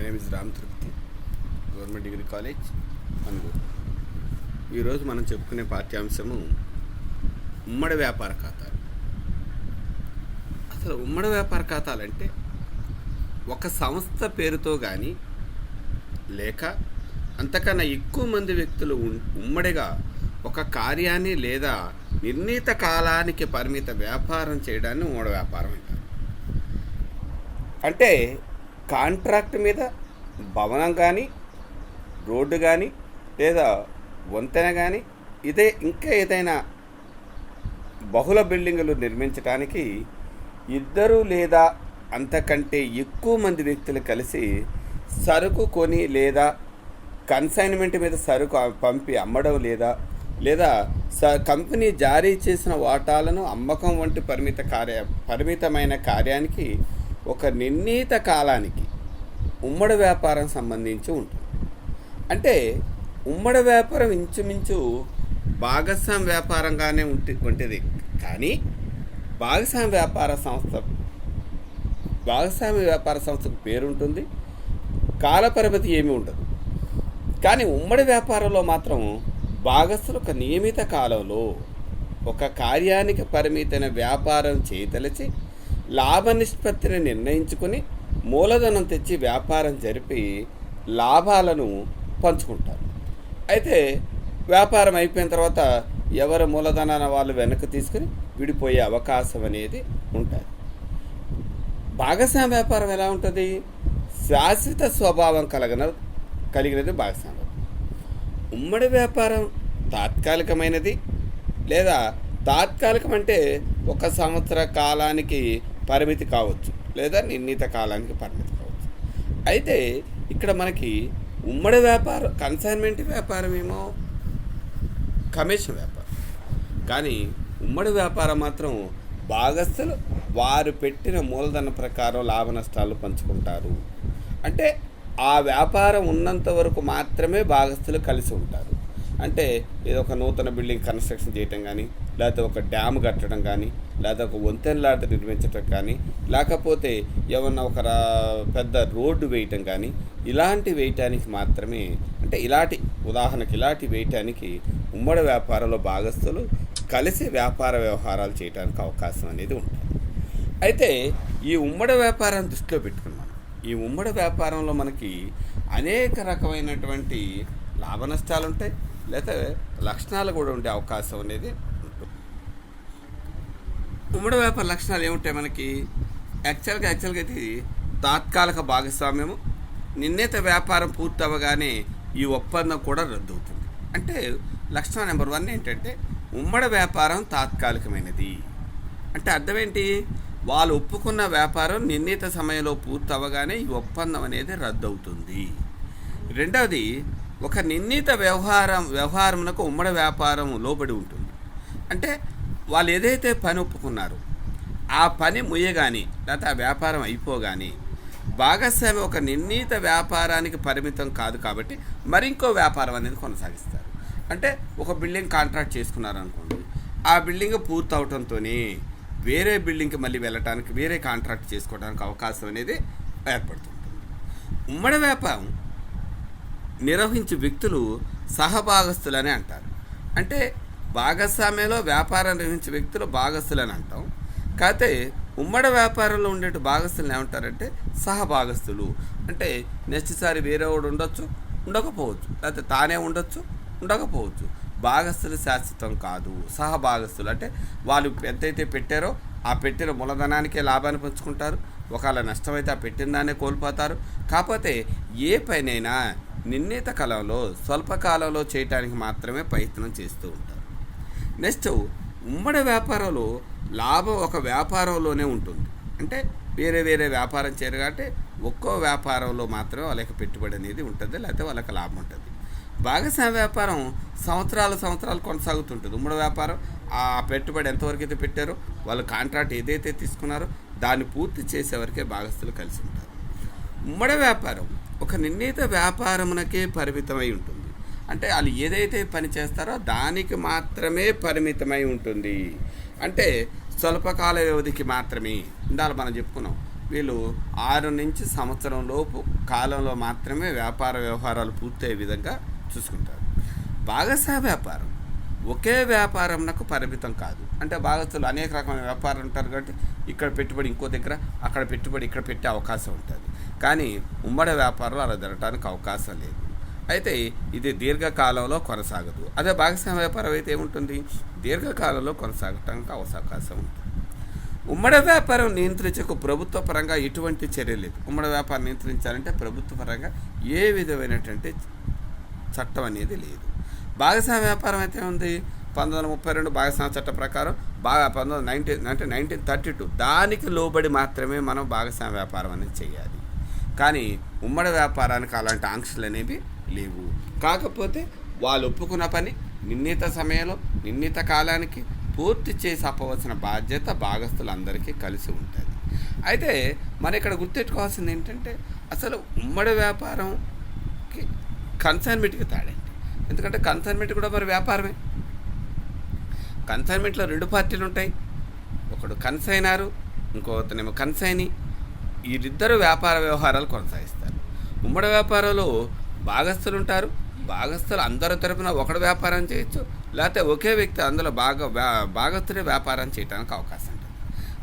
My name is Ram Tirupati, government degree college Anugodu. ఈరోజు మనం చెప్పుకునే పాఠ్యాంశము ఉమ్మడి వ్యాపార ఖాతాలు. అసలు ఉమ్మడి వ్యాపార ఖాతాలంటే ఒక సంస్థ పేరుతో కానీ లేక అంతకన్నా ఎక్కువ మంది వ్యక్తులు ఉమ్మడిగా ఒక కార్యాన్ని లేదా నిర్ణీత కాలానికి పరిమిత వ్యాపారం చేయడాన్ని ఉమ్మడి వ్యాపారం అంటారు. అంటే కాంట్రాక్ట్ మీద భవనం కానీ, రోడ్డు కానీ, లేదా వంతెన కానీ, ఇంకా ఏదైనా బహుళ బిల్డింగులు నిర్మించడానికి ఇద్దరు లేదా అంతకంటే ఎక్కువ మంది వ్యక్తులు కలిసి సరుకు కొని లేదా కన్సైన్మెంట్ మీద సరుకు పంపి అమ్మడం లేదా కంపెనీ జారీ చేసిన వాటాలను అమ్మకం వంటి పరిమితమైన కార్యానికి ఒక నిర్ణీత కాలానికి ఉమ్మడి వ్యాపారం సంబంధించి ఉంటుంది. అంటే ఉమ్మడి వ్యాపారం ఇంచుమించు భాగస్వామ్య వ్యాపారంగానే ఉంటుంది. కానీ భాగస్వామ్య వ్యాపార సంస్థకు పేరుంటుంది, కాలపరిమితి ఏమీ ఉండదు. కానీ ఉమ్మడి వ్యాపారంలో మాత్రం భాగస్థులు ఒక నియమిత కాలంలో ఒక కార్యానికి పరిమితమైన వ్యాపారం చేయదలిచి లాభ నిష్పత్తిని నిర్ణయించుకొని మూలధనం తెచ్చి వ్యాపారం జరిపి లాభాలను పంచుకుంటారు. అయితే వ్యాపారం అయిపోయిన తర్వాత ఎవరి మూలధనాన్ని వాళ్ళు వెనక్కి తీసుకుని విడిపోయే అవకాశం అనేది ఉంటుంది. భాగస్వామ్య వ్యాపారం ఎలా ఉంటుంది? శాశ్వత స్వభావం కలిగినది భాగస్వామ్య. ఉమ్మడి వ్యాపారం తాత్కాలికమైనది, లేదా తాత్కాలికం అంటే 1 సంవత్సర కాలానికి పరిమితి కావచ్చు, లేదా నిర్ణీత కాలానికి పరిమితి కావచ్చు. అయితే ఇక్కడ మనకి ఉమ్మడి వ్యాపారం కన్సైన్మెంట్ వ్యాపారం ఏమో కమిషన్ వ్యాపారం. కానీ ఉమ్మడి వ్యాపారం మాత్రం భాగస్థులు వారు పెట్టిన మూలధన ప్రకారం లాభ నష్టాలు పంచుకుంటారు. అంటే ఆ వ్యాపారం ఉన్నంత వరకు మాత్రమే భాగస్థులు కలిసి ఉంటారు. అంటే ఏదో ఒక నూతన బిల్డింగ్ కన్స్ట్రక్షన్ చేయటం కానీ, లేకపోతే ఒక డ్యామ్ కట్టడం కానీ, లేదా ఒక వంతెనలాట నిర్మించటం కానీ, లేకపోతే ఏమన్నా ఒక పెద్ద రోడ్డు వేయటం కానీ, ఇలాంటి వేయటానికి మాత్రమే, అంటే ఇలాంటి వేయటానికి ఉమ్మడి వ్యాపారంలో భాగస్థులు కలిసి వ్యాపార వ్యవహారాలు చేయడానికి అవకాశం అనేది ఉంటుంది. అయితే ఈ ఉమ్మడి వ్యాపారాన్ని దృష్టిలో పెట్టుకున్నాం. ఈ ఉమ్మడి వ్యాపారంలో మనకి అనేక రకమైనటువంటి లాభ నష్టాలు ఉంటాయి, లేదా లక్షణాలు కూడా ఉండే అవకాశం అనేది ఉంటుంది. ఉమ్మడి వ్యాపార లక్షణాలు ఏముంటాయి మనకి? యాక్చువల్గా ఇది తాత్కాలిక భాగస్వామ్యము. నిర్ణీత వ్యాపారం పూర్తి అవ్వగానే ఈ ఒప్పందం కూడా రద్దు అవుతుంది. అంటే లక్షణం నెంబర్ 1 ఏంటంటే ఉమ్మడి వ్యాపారం తాత్కాలికమైనది. అంటే అర్థం ఏంటి? వాళ్ళు ఒప్పుకున్న వ్యాపారం నిర్ణీత సమయంలో పూర్తి అవ్వగానే ఈ ఒప్పందం అనేది రద్దు అవుతుంది. రెండవది, ఒక నిర్ణీత వ్యవహారమునకు ఉమ్మడి వ్యాపారం లోబడి ఉంటుంది. అంటే వాళ్ళు ఏదైతే పని ఒప్పుకున్నారో ఆ పని ముయ్యగానే, లేకపోతే ఆ వ్యాపారం అయిపోగానే భాగస్వామి ఒక నిర్ణీత వ్యాపారానికి పరిమితం కాదు కాబట్టి మరింకో వ్యాపారం అనేది కొనసాగిస్తారు. అంటే ఒక బిల్డింగ్ కాంట్రాక్ట్ చేసుకున్నారనుకోండి, ఆ బిల్డింగ్ పూర్తి అవడంతోనే వేరే బిల్డింగ్కి మళ్ళీ వెళ్ళటానికి, వేరే కాంట్రాక్ట్ చేసుకోవడానికి అవకాశం అనేది ఏర్పడుతుంటుంది. ఉమ్మడి వ్యాపారం నిర్వహించే వ్యక్తులు సహభాగస్తులని అంటారు. అంటే భాగస్వామ్యంలో వ్యాపారం నిర్వహించే వ్యక్తులు భాగస్తులని అంటాం. కాకపోతే ఉమ్మడి వ్యాపారంలో ఉండే భాగస్తులను ఏమంటారంటే సహభాగస్తులు. అంటే నెక్స్ట్ సారి వేరే వాడు ఉండొచ్చు, ఉండకపోవచ్చు, లేకపోతే తానే ఉండొచ్చు, ఉండకపోవచ్చు. భాగస్తులు శాశ్వతం కాదు. సహభాగస్తులు అంటే వాళ్ళు ఎంతైతే పెట్టారో ఆ పెట్టిన మూలధనానికే లాభాన్ని పంచుకుంటారు. ఒకవేళ నష్టమైతే ఆ పెట్టిన దాన్నే కోల్పోతారు. కాకపోతే ఏ పనైనా నిర్ణీత కాలంలో, స్వల్పకాలంలో చేయటానికి మాత్రమే ప్రయత్నం చేస్తూ ఉంటారు. నెక్స్ట్, ఉమ్మడి వ్యాపారంలో లాభం ఒక వ్యాపారంలోనే ఉంటుంది. అంటే వేరే వ్యాపారం చేయరు కాబట్టి ఒక్కో వ్యాపారంలో మాత్రమే వాళ్ళకి పెట్టుబడి అనేది ఉంటుంది, లేకపోతే వాళ్ళకి లాభం ఉంటుంది. భాగస్వామ్య వ్యాపారం సంవత్సరాలు కొనసాగుతుంటుంది. ఉమ్మడి వ్యాపారం ఆ పెట్టుబడి ఎంతవరకు అయితే పెట్టారో, వాళ్ళు కాంట్రాక్ట్ ఏదైతే తీసుకున్నారో దాన్ని పూర్తి చేసేవరకే భాగస్థులు కలిసి ఉంటారు. ఉమ్మడి వ్యాపారం ఒక నిర్ణీత వ్యాపారమునకే పరిమితమై ఉంటుంది. అంటే వాళ్ళు ఏదైతే పని చేస్తారో దానికి మాత్రమే పరిమితమై ఉంటుంది. అంటే స్వల్పకాల వ్యవధికి మాత్రమే. ఇందాక మనం చెప్పుకున్నాం, వీళ్ళు 6 నుంచి సంవత్సరం లోపు కాలంలో మాత్రమే వ్యాపార వ్యవహారాలు పూర్తయ్యే విధంగా చూసుకుంటారు. భాగస్వామ్య వ్యాపారం ఒకే వ్యాపారంకు పరిమితం కాదు. అంటే భాగస్తులు అనేక రకమైన వ్యాపారం ఉంటారు కాబట్టి ఇక్కడ పెట్టుబడి ఇంకో దగ్గర, అక్కడ పెట్టుబడి ఇక్కడ పెట్టే అవకాశం ఉంటుంది. కానీ ఉమ్మడి వ్యాపారంలో అలా జరగడానికి అవకాశం లేదు. అయితే ఇది దీర్ఘకాలంలో కొనసాగదు. అదే భాగస్వామ్య వ్యాపారం అయితే ఏముంటుంది, దీర్ఘకాలంలో కొనసాగటానికి అవకాశం ఉంటుంది. ఉమ్మడి వ్యాపారం నియంత్రించకు ప్రభుత్వ పరంగా ఎటువంటి చర్య లేదు. ఉమ్మడి వ్యాపారం నియంత్రించాలంటే ప్రభుత్వ పరంగా ఏ విధమైనటువంటి చట్టం అనేది లేదు. భాగస్వామ్య వ్యాపారం అయితే ఉంది 1932 భాగస్వామ్య చట్టం ప్రకారం 1932 దానికి లోబడి మాత్రమే మనం భాగస్వామ్య వ్యాపారం అనేది చేయాలి. కానీ ఉమ్మడి వ్యాపారానికి అలాంటి ఆంక్షలు అనేవి లేవు. కాకపోతే వాళ్ళు ఒప్పుకున్న పని నిర్ణీత సమయంలో నిర్ణీత కాలానికి పూర్తి చేసి అప్పవలసిన బాధ్యత భాగస్తులందరికీ కలిసి ఉంటుంది. అయితే మరి ఇక్కడ గుర్తెట్టుకోవాల్సింది ఏంటంటే అసలు ఉమ్మడి వ్యాపారంకి కన్సైన్మెంట్కి తేడండి. ఎందుకంటే కన్సైన్మెంట్ కూడా మరి వ్యాపారమే. కన్సైన్మెంట్లో 2 పార్టీలు ఉంటాయి, ఒకడు కన్సైనరు, ఇంకొకతనేమో కన్సైనీ. వీరిద్దరూ వ్యాపార వ్యవహారాలు కొనసాగిస్తారు. ఉమ్మడి వ్యాపారంలో భాగస్తులు ఉంటారు. భాగస్తులు అందరి తరపున ఒకడు వ్యాపారం చేయొచ్చు, లేకపోతే ఒకే వ్యక్తి అందులో భాగస్తుడే వ్యాపారం చేయడానికి అవకాశం ఉంటుంది.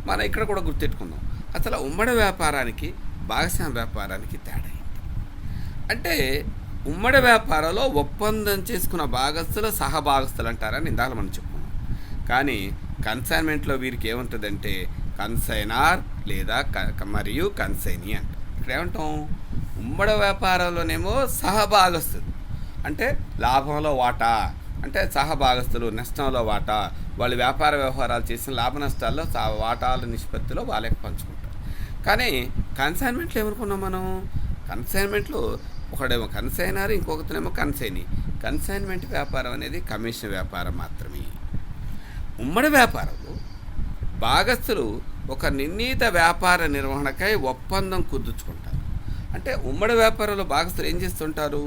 మనం ఇక్కడ కూడా గుర్తెట్టుకుందాం, అసలు ఉమ్మడి వ్యాపారానికి భాగస్వామ్య వ్యాపారానికి తేడా ఏంటి అంటే, ఉమ్మడి వ్యాపారంలో ఒప్పందం చేసుకున్న భాగస్తులు సహభాగస్తులు అంటారని ఇందాక మనం చెప్పుకున్నాం. కానీ కన్సైన్మెంట్లో వీరికి ఏముంటుందంటే కన్సైనార్ లేదా మరియు కన్సైనీ అంట. ఇక్కడ ఏమంటాం, ఉమ్మడి వ్యాపారంలోనేమో సహభాగస్తులు అంటే లాభంలో వాటా, అంటే సహభాగస్తులు నష్టంలో వాటా, వాళ్ళు వ్యాపార వ్యవహారాలు చేసిన లాభ నష్టాల్లో వాటాల నిష్పత్తిలో వాళ్ళకి పంచుకుంటారు. కానీ కన్సైన్మెంట్లో ఏమనుకున్నాం మనం, కన్సైన్మెంట్లో ఒకడేమో కన్సైనర్, ఇంకొకతనేమో కన్సైనీ. కన్సైన్మెంట్ వ్యాపారం అనేది కమిషన్ వ్యాపారం మాత్రమే. ఉమ్మడి వ్యాపారంలో భాగస్తులు ఒక నిర్ణీత వ్యాపార నిర్వహణకై ఒప్పందం కుదుర్చుకుంటారు. అంటే ఉమ్మడి వ్యాపారంలో భాగస్తులు ఏం చేస్తుంటారు,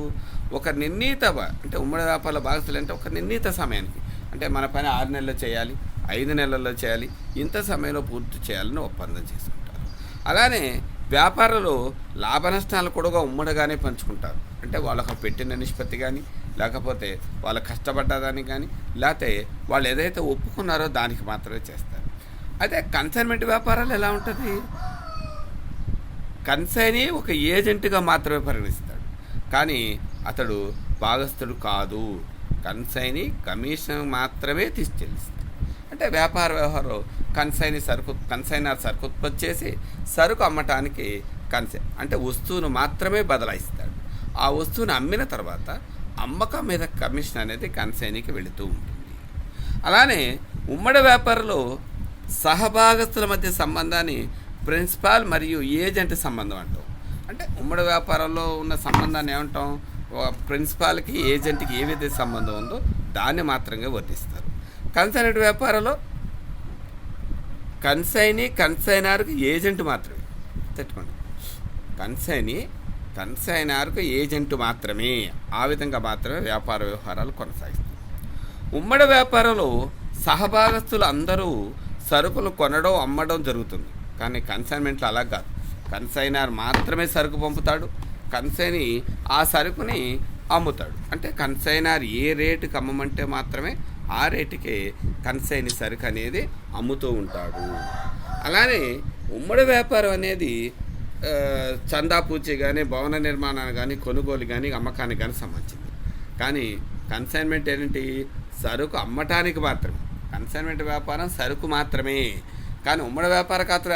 ఒక నిర్ణీత అంటే ఉమ్మడి వ్యాపారంలో భాగస్తులు అంటే ఒక నిర్ణీత సమయానికి, అంటే మన పని 6 నెలల్లో చేయాలి, 5 నెలల్లో చేయాలి, ఇంత సమయంలో పూర్తి చేయాలని ఒప్పందం చేసుకుంటారు. అలానే వ్యాపారంలో లాభ నష్టాలు కూడా ఉమ్మడిగానే పంచుకుంటారు. అంటే వాళ్ళకు పెట్టిన నిష్పత్తి కానీ, లేకపోతే వాళ్ళు కష్టపడ్డదానికి కానీ, లేకపోతే వాళ్ళు ఏదైతే ఒప్పుకున్నారో దానికి మాత్రమే చేస్తారు. అదే కన్సైన్మెంట్ వ్యాపారాలు ఎలా ఉంటుంది, కన్సైనీ ఒక ఏజెంట్గా మాత్రమే పరిగణిస్తాడు, కానీ అతడు భాగస్థుడు కాదు. కన్సైనీ కమిషన్ మాత్రమే తీసుకెళ్ళిస్తాడు. అంటే వ్యాపార వ్యవహారం కన్సైనర్ సరుకు ఉత్పత్తి చేసి సరుకు అమ్మటానికి అంటే వస్తువును మాత్రమే బదలాయిస్తాడు. ఆ వస్తువును అమ్మిన తర్వాత అమ్మకం మీద కమిషన్ అనేది కన్సైనీకి వెళుతూ ఉంటుంది. అలానే ఉమ్మడి వ్యాపారంలో సహభాగస్తుల మధ్య సంబంధాన్ని ప్రిన్సిపాల్ మరియు ఏజెంట్ సంబంధం అంటాం. అంటే ఉమ్మడి వ్యాపారంలో ఉన్న సంబంధాన్ని ఏమంటాం, ప్రిన్సిపాల్కి ఏజెంట్కి ఏ విధంగా సంబంధం ఉందో దాన్ని మాత్రమే వర్తిస్తారు. కన్సైనర్ వ్యాపారంలో కన్సైనీ కన్సైనర్కి ఏజెంట్ మాత్రమే. తెట్టుకోండి, కన్సైనర్కు ఏజెంట్ మాత్రమే. ఆ విధంగా మాత్రమే వ్యాపార వ్యవహారాలు కొనసాగిస్తారు. ఉమ్మడి వ్యాపారంలో సహభాగస్తులు అందరూ సరుకులు కొనడం అమ్మడం జరుగుతుంది. కానీ కన్సైన్మెంట్లో అలా కాదు. కన్సైనర్ మాత్రమే సరుకు పంపుతాడు, కన్సైనీ ఆ సరుకుని అమ్ముతాడు. అంటే కన్సైనర్ ఏ రేటుకి అమ్మమంటే మాత్రమే ఆ రేటుకే కన్సైనీ సరుకు అనేది అమ్ముతూ ఉంటాడు. అలానే ఉమ్మడి వ్యాపారం అనేది చందా పూచి కానీ, భవన నిర్మాణాన్ని కానీ, కొనుగోలు కానీ, అమ్మకానికి కానీ సంబంధించింది. కానీ కన్సైన్మెంట్ ఏంటి, సరుకు అమ్మటానికి మాత్రమే. కన్సైన్మెంట్ వ్యాపారం సరుకు మాత్రమే. కానీ ఉమ్మడి వ్యాపార ఖాతాలు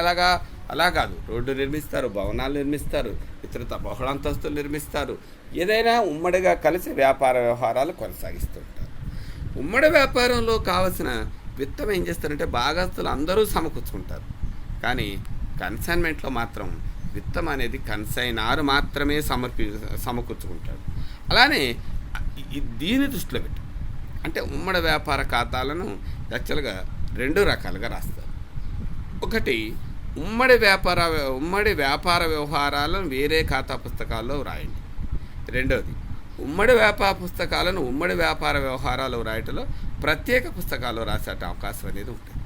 అలా కాదు. రోడ్డు నిర్మిస్తారు, భవనాలు నిర్మిస్తారు, ఇతరత బహుళంతస్తులు నిర్మిస్తారు. ఏదైనా ఉమ్మడిగా కలిసి వ్యాపార వ్యవహారాలు కొనసాగిస్తుంటారు. ఉమ్మడి వ్యాపారంలో కావలసిన విత్తం ఏం చేస్తారంటే భాగస్తులు అందరూ సమకూర్చుకుంటారు. కానీ కన్సైన్మెంట్లో మాత్రం విత్తం అనేది కన్సైనార్ మాత్రమే సమకూర్చుకుంటాడు. అలానే దీని దృష్టిలో పెట్టి అంటే ఉమ్మడి వ్యాపార ఖాతాలను యాక్చువల్గా 2 రకాలుగా రాస్తారు. ఒకటి, ఉమ్మడి వ్యాపార వ్యవహారాలను వేరే ఖాతా పుస్తకాల్లో వ్రాయండి. రెండవది, ఉమ్మడి వ్యాపార పుస్తకాలను ఉమ్మడి వ్యాపార వ్యవహారాలు వ్రాయటంలో ప్రత్యేక పుస్తకాల్లో రాసే అవకాశం అనేది ఉంటుంది.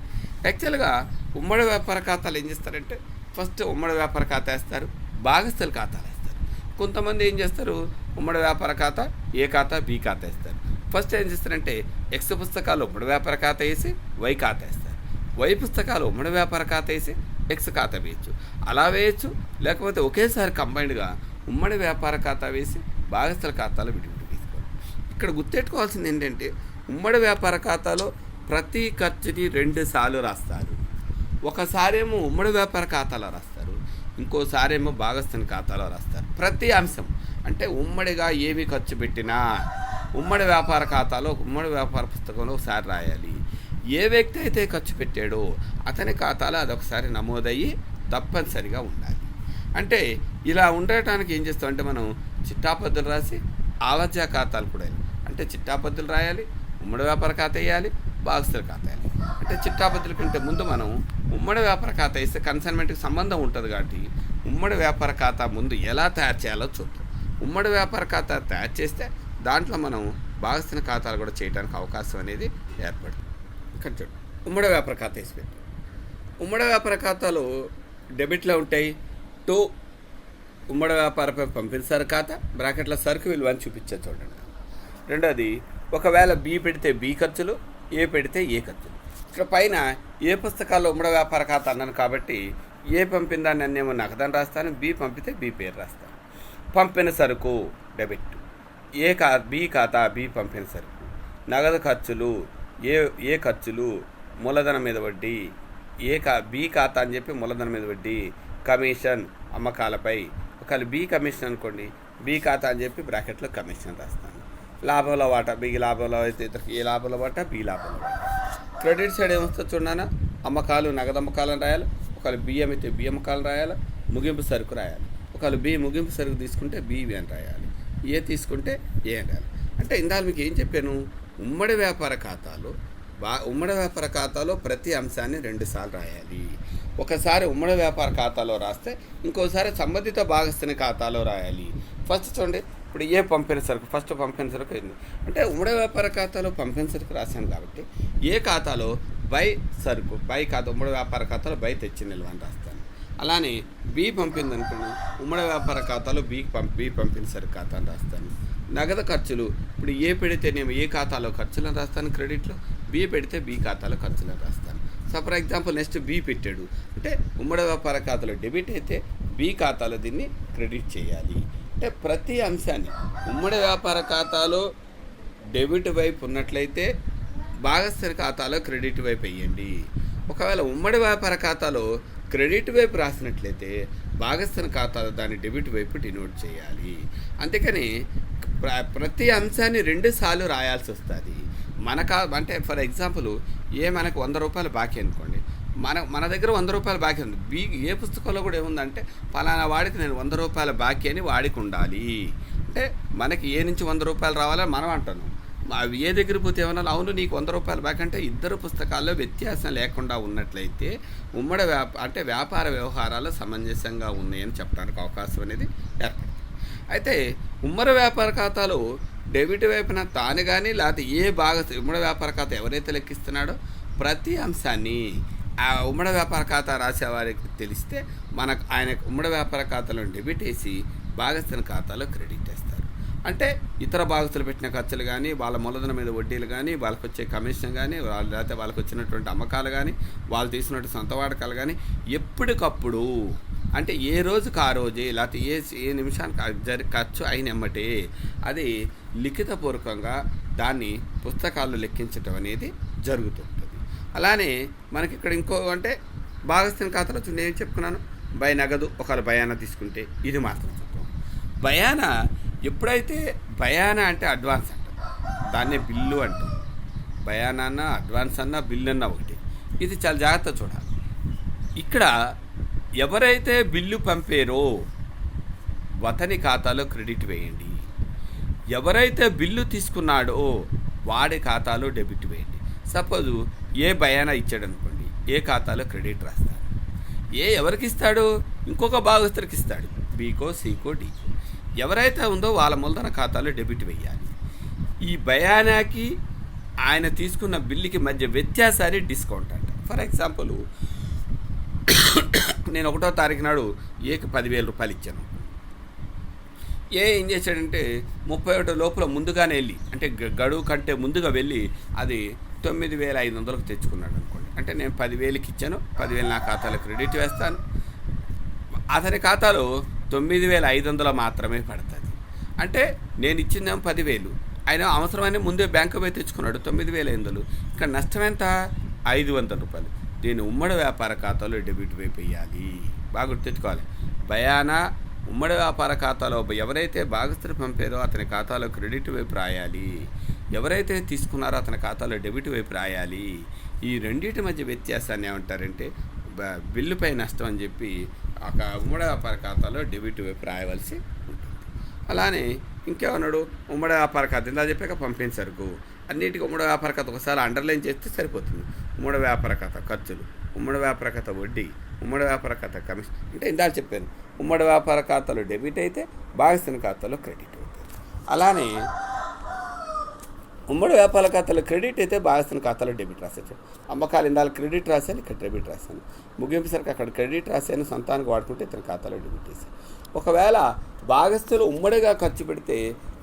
యాక్చువల్గా ఉమ్మడి వ్యాపార ఖాతాలు ఏం చేస్తారంటే ఫస్ట్ ఉమ్మడి వ్యాపార ఖాతా వేస్తారు, భాగస్థుల ఖాతాలు వేస్తారు. కొంతమంది ఏం చేస్తారు, ఉమ్మడి వ్యాపార ఖాతా ఏ ఖాతా బి ఖాతా వేస్తారు. ఫస్ట్ ఏం చేస్తారంటే ఎక్స్ పుస్తకాలు ఉమ్మడి వ్యాపార ఖాతా వేసి వై ఖాతా వేస్తారు, వై పుస్తకాలు ఉమ్మడి వ్యాపార ఖాతా వేసి ఎక్స్ ఖాతా వేయచ్చు. అలా వేయచ్చు, లేకపోతే ఒకేసారి కంబైన్డ్గా ఉమ్మడి వ్యాపార ఖాతా వేసి భాగస్థుల ఖాతాలో విడివిడి తీసుకోవాలి. ఇక్కడ గుర్తెట్టుకోవాల్సింది ఏంటంటే ఉమ్మడి వ్యాపార ఖాతాలో ప్రతి ఖర్చుని 2 సార్లు రాస్తారు. ఒకసారేమో ఉమ్మడి వ్యాపార ఖాతాలో రాస్తారు, ఇంకోసారేమో భాగస్థుని ఖాతాలో రాస్తారు. ప్రతి అంశం అంటే ఉమ్మడిగా ఏమి ఖర్చు పెట్టినా ఉమ్మడి వ్యాపార ఖాతాలో ఉమ్మడి వ్యాపార పుస్తకంలో ఒకసారి రాయాలి. ఏ వ్యక్తి అయితే ఖర్చు పెట్టాడో అతని ఖాతాలో అదొకసారి నమోదయ్యి తప్పనిసరిగా ఉండాలి. అంటే ఇలా ఉండటానికి ఏం చేస్తామంటే మనం చిట్టాపద్దులు రాసి ఆవాజ్య ఖాతాలు కూడా అంటే చిట్టాపద్దులు రాయాలి, ఉమ్మడి వ్యాపార ఖాతా వేయాలి, భాగస్థుల ఖాతా వేయాలి. అంటే చిట్టాపద్దుల కంటే ముందు మనం ఉమ్మడి వ్యాపార ఖాతా వేస్తే కన్సైన్మెంట్కి సంబంధం ఉంటుంది కాబట్టి ఉమ్మడి వ్యాపార ఖాతా ముందు ఎలా తయారు చేయాలో చూద్దాం. ఉమ్మడి వ్యాపార ఖాతా తయారు చేస్తే దాంట్లో మనం భాగస్థుల ఖాతాలు కూడా చేయడానికి అవకాశం అనేది ఏర్పడుతుంది. ఇక్కడ చూడండి, ఉమ్మడి వ్యాపార ఖాతా వేసి పెట్టి ఉమ్మడి వ్యాపార ఖాతాలో డెబిట్లో ఉంటాయి. టు ఉమ్మడి వ్యాపారపై పంపిన సరుకు ఖాతా బ్రాకెట్లో సరుకు విలువ అని చూపించే చూడండి. రెండోది ఒకవేళ బి పెడితే బి ఖర్చులు, ఏ పెడితే ఏ ఖర్చులు. ఇక్కడ పైన ఏ పుస్తకాల్లో ఉమ్మడి వ్యాపార ఖాతా అన్నాను కాబట్టి ఏ పంపిన దాన్ని అన్నేమో నగదని రాస్తాను, బి పంపితే బి పేరు రాస్తాను. పంపిన సరుకు డెబిట్, బి ఖాతా బి పంపిన సరుకు, నగదు ఖర్చులు ఏ ఖర్చులు, మూలధనం మీద వడ్డీ బి ఖాతా అని చెప్పి మూలధనం మీద వడ్డీ, కమిషన్ అమ్మకాలపై. ఒకవేళ బి కమిషన్ అనుకోండి, బి ఖాతా అని చెప్పి బ్రాకెట్లో కమిషన్ రాస్తాను. లాభంలో వాటా బి లాభంలో అయితే ఇతనికి ఏ లాభంలో వాటా బి లాభంలో వాటా. క్రెడిట్ సైడ్ ఏమొస్తుంది చూడనా, అమ్మకాలు నగదు అమ్మకాలను రాయాలి. ఒకవేళ బియ్యం అయితే బి అమ్మకాలను రాయాలి, ముగింపు సరుకు రాయాలి. ఒకవేళ బి ముగింపు సరుకు తీసుకుంటే బి అని రాయాలి, ఏ తీసుకుంటే ఏ అని రాయాలి. అంటే ఇందాక మీకు ఏం చెప్పాను, ఉమ్మడి వ్యాపార ఖాతాలో ప్రతి అంశాన్ని 2 సార్లు రాయాలి. ఒకసారి ఉమ్మడి వ్యాపార ఖాతాలో రాస్తే ఇంకోసారి సంబంధిత భాగస్థుని ఖాతాలో రాయాలి. ఫస్ట్ చూడండి, ఇప్పుడు ఏ పంపిన సరుకు ఫస్ట్ పంపిన సరుకు అయింది అంటే ఉమ్మడి వ్యాపార ఖాతాలో పంపిన సరుకు రాశాను కాబట్టి ఏ ఖాతాలో బై సరుకు బై ఖాతా ఉమ్మడి వ్యాపార ఖాతాలో బై తెచ్చి నిల్వ అని రాస్తాను. అలానే బి పంపింది అనుకోండి, ఉమ్మడి వ్యాపార ఖాతాలో బి పంపిన సరుకు ఖాతా అని రాస్తాను. నగదు ఖర్చులు ఇప్పుడు ఏ పెడితే నేను ఏ ఖాతాలో ఖర్చులను రాస్తాను క్రెడిట్లో, బి పెడితే బి ఖాతాలో ఖర్చులను రాస్తాను. So for example next B పెట్టాడు అంటే ఉమ్మడి వ్యాపార ఖాతాలో డెబిట్ అయితే బి ఖాతాలో దీన్ని క్రెడిట్ చేయాలి. అంటే ప్రతి అంశాన్ని ఉమ్మడి వ్యాపార ఖాతాలో డెబిట్ వైపు ఉన్నట్లయితే భాగస్థుని ఖాతాలో క్రెడిట్ వైపు వేయండి. ఒకవేళ ఉమ్మడి వ్యాపార ఖాతాలో క్రెడిట్ వైపు రాసినట్లయితే భాగస్థుని ఖాతాలో దాన్ని డెబిట్ వైపు డినోట్ చేయాలి. అందుకని ప్రతి అంశాన్ని 2 సార్లు రాయాల్సి వస్తుంది. అంటే ఫర్ ఎగ్జాంపుల్ మనకు 100 రూపాయలు బాకీ అనుకోండి, మన దగ్గర 100 రూపాయలు బాకీ ఉంది. ఏ పుస్తకంలో కూడా ఏముందంటే ఫలానా వాడికి నేను 100 రూపాయల బాకీ అని వాడికి ఉండాలి. అంటే మనకి ఏ నుంచి 100 రూపాయలు రావాలని మనం అంటున్నాం. అవి ఏ దగ్గర పోతే ఏమన్నా అవును నీకు 100 రూపాయలు బాకీ అంటే ఇద్దరు పుస్తకాల్లో వ్యత్యాసం లేకుండా ఉన్నట్లయితే ఉమ్మడి వ్యాపార వ్యవహారాలు సమంజసంగా ఉన్నాయని చెప్పడానికి అవకాశం అనేది ఏర్పడుతుంది. అయితే ఉమ్మడి వ్యాపార ఖాతాలో డెబిట్ వైపున తాను కానీ లేకపోతే ఉమ్మడి వ్యాపార ఖాతా ఎవరైతే లెక్కిస్తున్నాడో ప్రతి అంశాన్ని ఆ ఉమ్మడి వ్యాపార ఖాతా రాసేవారికి తెలిస్తే ఆయన ఉమ్మడి వ్యాపార ఖాతాలో డెబిట్ వేసి భాగస్థుని ఖాతాలో క్రెడిట్ వేస్తారు. అంటే ఇతర భాగస్థులు పెట్టిన ఖర్చులు కానీ, వాళ్ళ మూలధనం మీద వడ్డీలు కానీ, వాళ్ళకి వచ్చే కమిషన్ కానీ, లేకపోతే వాళ్ళకి వచ్చినటువంటి అమ్మకాలు కానీ, వాళ్ళు తీసుకున్నట్టు సొంత వాడకాలు కానీ ఎప్పటికప్పుడు అంటే ఏ రోజుకి ఆ రోజే లేకపోతే ఏ నిమిషానికి ఖర్చు అయినమ్మటే అది లిఖితపూర్వకంగా దాన్ని పుస్తకాల్లో లెక్కించడం అనేది జరుగుతుంటుంది. అలానే మనకి ఇక్కడ ఇంకో అంటే భాగస్థుని ఖాతాలో చూడండి ఏం చెప్పుకున్నాను, బై నగదు ఒకవేళ బయానా తీసుకుంటే ఇది మాత్రం చూద్దాం. బయానా ఎప్పుడైతే బయానా అంటే అడ్వాన్స్ అంటాం, దాన్నే బిల్లు అంటాం. బయానా అన్నా అడ్వాన్స్ అన్నా బిల్లు అన్నా ఒకటి. ఇది చాలా జాగ్రత్త చూడాలి. ఇక్కడ ఎవరైతే బిల్లు పంపారో అతని ఖాతాలో క్రెడిట్ వేయండి, ఎవరైతే బిల్లు తీసుకున్నాడో వాడి ఖాతాలో డెబిట్ వేయండి. సపోజు ఏ బయానా ఇచ్చాడు అనుకోండి, ఏ ఖాతాలో క్రెడిట్ రాస్తాడు, ఎవరికి ఇస్తాడు ఇంకొక భాగస్థుడికి ఇస్తాడు, బీకో సీకో డీకో. ఎవరైతే ఉందో వాళ్ళ మూలధన ఖాతాలో డెబిట్ వేయాలి. ఈ బయానాకి ఆయన తీసుకున్న బిల్లుకి మధ్య వ్యత్యాసాన్ని డిస్కౌంట్ అంట. ఫర్ ఎగ్జాంపుల్ నేను 1వ తారీఖు నాడు ఏకి 10,000 రూపాయలు ఇచ్చాను. ఏం చేశాడంటే 31 లోపల ముందుగానే వెళ్ళి, అంటే గడువు కంటే ముందుగా వెళ్ళి అది 9,500కు తెచ్చుకున్నాడు అనుకోండి. అంటే నేను 10,000కి ఇచ్చాను, 10,000 నా ఖాతాలో క్రెడిట్ వేస్తాను, అతని ఖాతాలో 9,500 మాత్రమే పడుతుంది. అంటే నేను ఇచ్చిందేమో 10,000, ఆయన అవసరమైన ముందే బ్యాంకు పోయి తెచ్చుకున్నాడు 9,500. ఇక్కడ నష్టం ఎంత? 500 రూపాయలు. దీన్ని ఉమ్మడి వ్యాపార ఖాతాలో డెబిట్ వైపు వేయాలి. బాగా గుర్తెచ్చుకోవాలి. భయానా ఉమ్మడి వ్యాపార ఖాతాలో ఎవరైతే భాగస్తులు పంపారో అతని ఖాతాలో క్రెడిట్ వైపు రాయాలి, ఎవరైతే తీసుకున్నారో అతని ఖాతాలో డెబిట్ వైపు రాయాలి. ఈ రెండింటి మధ్య వ్యత్యాసాన్ని ఏమంటారంటే బిల్లుపై నష్టం అని చెప్పి ఒక ఉమ్మడి వ్యాపార ఖాతాలో డెబిట్ వైపు రాయవలసి ఉంటుంది. అలానే ఇంకేమన్నాడు, ఉమ్మడి వ్యాపార ఖాతా ఇందా చెప్పాక పంపిన సరుకు అన్నిటికీ ఉమ్మడి వ్యాపార ఖాతా ఒకసారి అండర్లైన్ చేస్తే సరిపోతుంది. ఉమ్మడి వ్యాపార ఖాతా ఖర్చులు, ఉమ్మడి వ్యాపార ఖాతా వడ్డీ, ఉమ్మడి వ్యాపార ఖాతా కమిషన్. అంటే ఇందాక చెప్పాను, ఉమ్మడి వ్యాపార ఖాతాలో డెబిట్ అయితే భాగస్తుని ఖాతాలో క్రెడిట్ అవుతుంది. అలానే ఉమ్మడి వ్యాపార ఖాతాలో క్రెడిట్ అయితే భాగస్తుని ఖాతాలో డెబిట్ రాసేది. అమ్మకాలు ఇందాక క్రెడిట్ రాశాను, ఇక్కడ డెబిట్ రాశాను. ముగింపు సరికి అక్కడ క్రెడిట్ రాశాను, సొంతానికి వాడుకుంటే ఇతని ఖాతాలో డెబిట్ వేసాను. ఒకవేళ భాగస్తులు ఉమ్మడిగా ఖర్చు పెడితే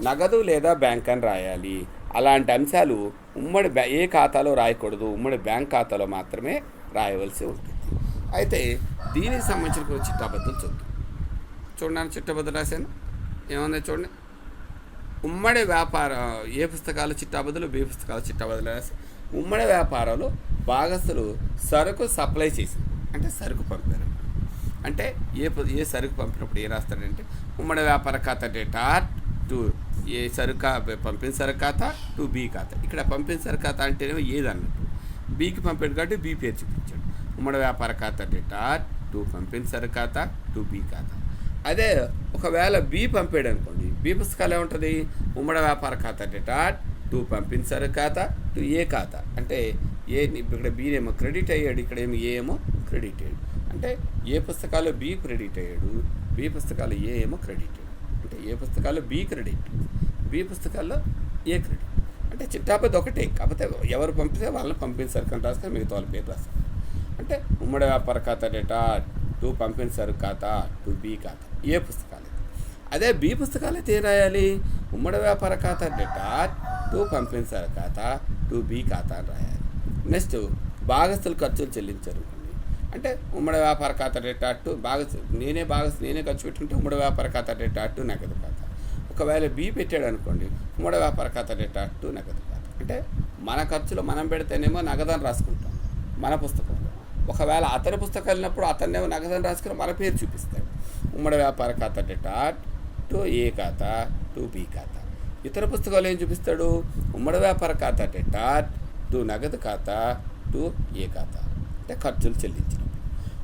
నగదు లేదా బ్యాంక్ అని రాయాలి. అలాంటి అంశాలు ఉమ్మడి ఏ ఖాతాలో రాయకూడదు, ఉమ్మడి బ్యాంక్ ఖాతాలో మాత్రమే రాయవలసి ఉంటుంది. అయితే దీనికి సంబంధించిన కొన్ని చిట్టాబద్దులు చూద్దాం. చూడండి, చిట్టబద్దులు రాశాను, ఏముంది చూడండి. ఉమ్మడి వ్యాపార ఏ పుస్తకాలు చిట్టాబద్దులు, బి పుస్తకాలు చిట్టాబద్దులు రాసి ఉమ్మడి వ్యాపారంలో భాగస్తులు సరుకు సప్లై చేసి, అంటే సరుకు పంపారు. అంటే ఏ సరుకు పంపినప్పుడు ఏం రాస్తాడంటే ఉమ్మడి వ్యాపార ఖాతా డేటా టు ఏ సరుకు పంపిన సరుకు ఖాతా టు బి ఖాతా. ఇక్కడ పంపిన సరుకు ఖాతా అంటేనేమో ఏది అన్నట్టు, బీకి పంపాడు కాబట్టి బి పేరు చూపించాడు. ఉమ్మడి వ్యాపార ఖాతా డేటా టు పంపిన సరుకు ఖాతా టు బి ఖాతా. అదే ఒకవేళ బి పంపాడు అనుకోండి, బి పుస్తకాలు ఏముంటుంది, ఉమ్మడి వ్యాపార ఖాతా డేటా టు పంపిన సరుకు ఖాతా టు ఏ ఖాతా. అంటే ఏ ఇక్కడ బీనేమో క్రెడిట్ అయ్యాడు, ఇక్కడ ఏమో ఏ ఏమో క్రెడిట్ అయ్యాడు. అంటే ఏ పుస్తకాలు బి క్రెడిట్ అయ్యాడు, బి పుస్తకాలు ఏ ఏమో క్రెడిట్ అయ్యాడు. అంటే ఏ పుస్తకాల్లో బి క్రెడిట్, బి పుస్తకాల్లో ఏ క్రెడిట్. అంటే చిట్టాపది ఒకటే, కాకపోతే ఎవరు పంపితే వాళ్ళని పంపిన సరుకు అని రాస్తే మిగతా వాళ్ళ పేరు రాస్తారు. అంటే ఉమ్మడి వ్యాపార ఖాతా డేటా టు పంపిన సరుకు ఖాతా టు బి ఖాతా ఏ పుస్తకాలు. అదే బి పుస్తకాలు అయితే ఏం రాయాలి, ఉమ్మడి వ్యాపార ఖాతా డేటా టు పంపిన సరుకు ఖాతా టు బి ఖాతా అని రాయాలి. నెక్స్ట్ భాగస్తులు ఖర్చులు చెల్లించారు. అంటే ఉమ్మడి వ్యాపార ఖాతా డేటా టు నేనే ఖర్చు పెట్టుకుంటే ఉమ్మడి వ్యాపార ఖాతా డేటా టు నగదు ఖాతా. ఒకవేళ బి పెట్టాడు అనుకోండి, ఉమ్మడి వ్యాపార ఖాతా డేటా టు నగదు ఖాతా. అంటే మన ఖర్చులు మనం పెడితేనేమో నగదని రాసుకుంటాం మన పుస్తకంలో. ఒకవేళ అతని పుస్తకం వెళ్ళినప్పుడు అతన్నేమో నగదని రాసుకుని మన పేరు చూపిస్తాడు. ఉమ్మడి వ్యాపార ఖాతా డేటా టు ఏ ఖాతా టు బి ఖాతా. ఇతర పుస్తకాలు ఏం చూపిస్తాడు, ఉమ్మడి వ్యాపార ఖాతా డేటా టు నగదు ఖాతా టు ఏ ఖాతా. అంటే ఖర్చులు చెల్లించినప్పుడు.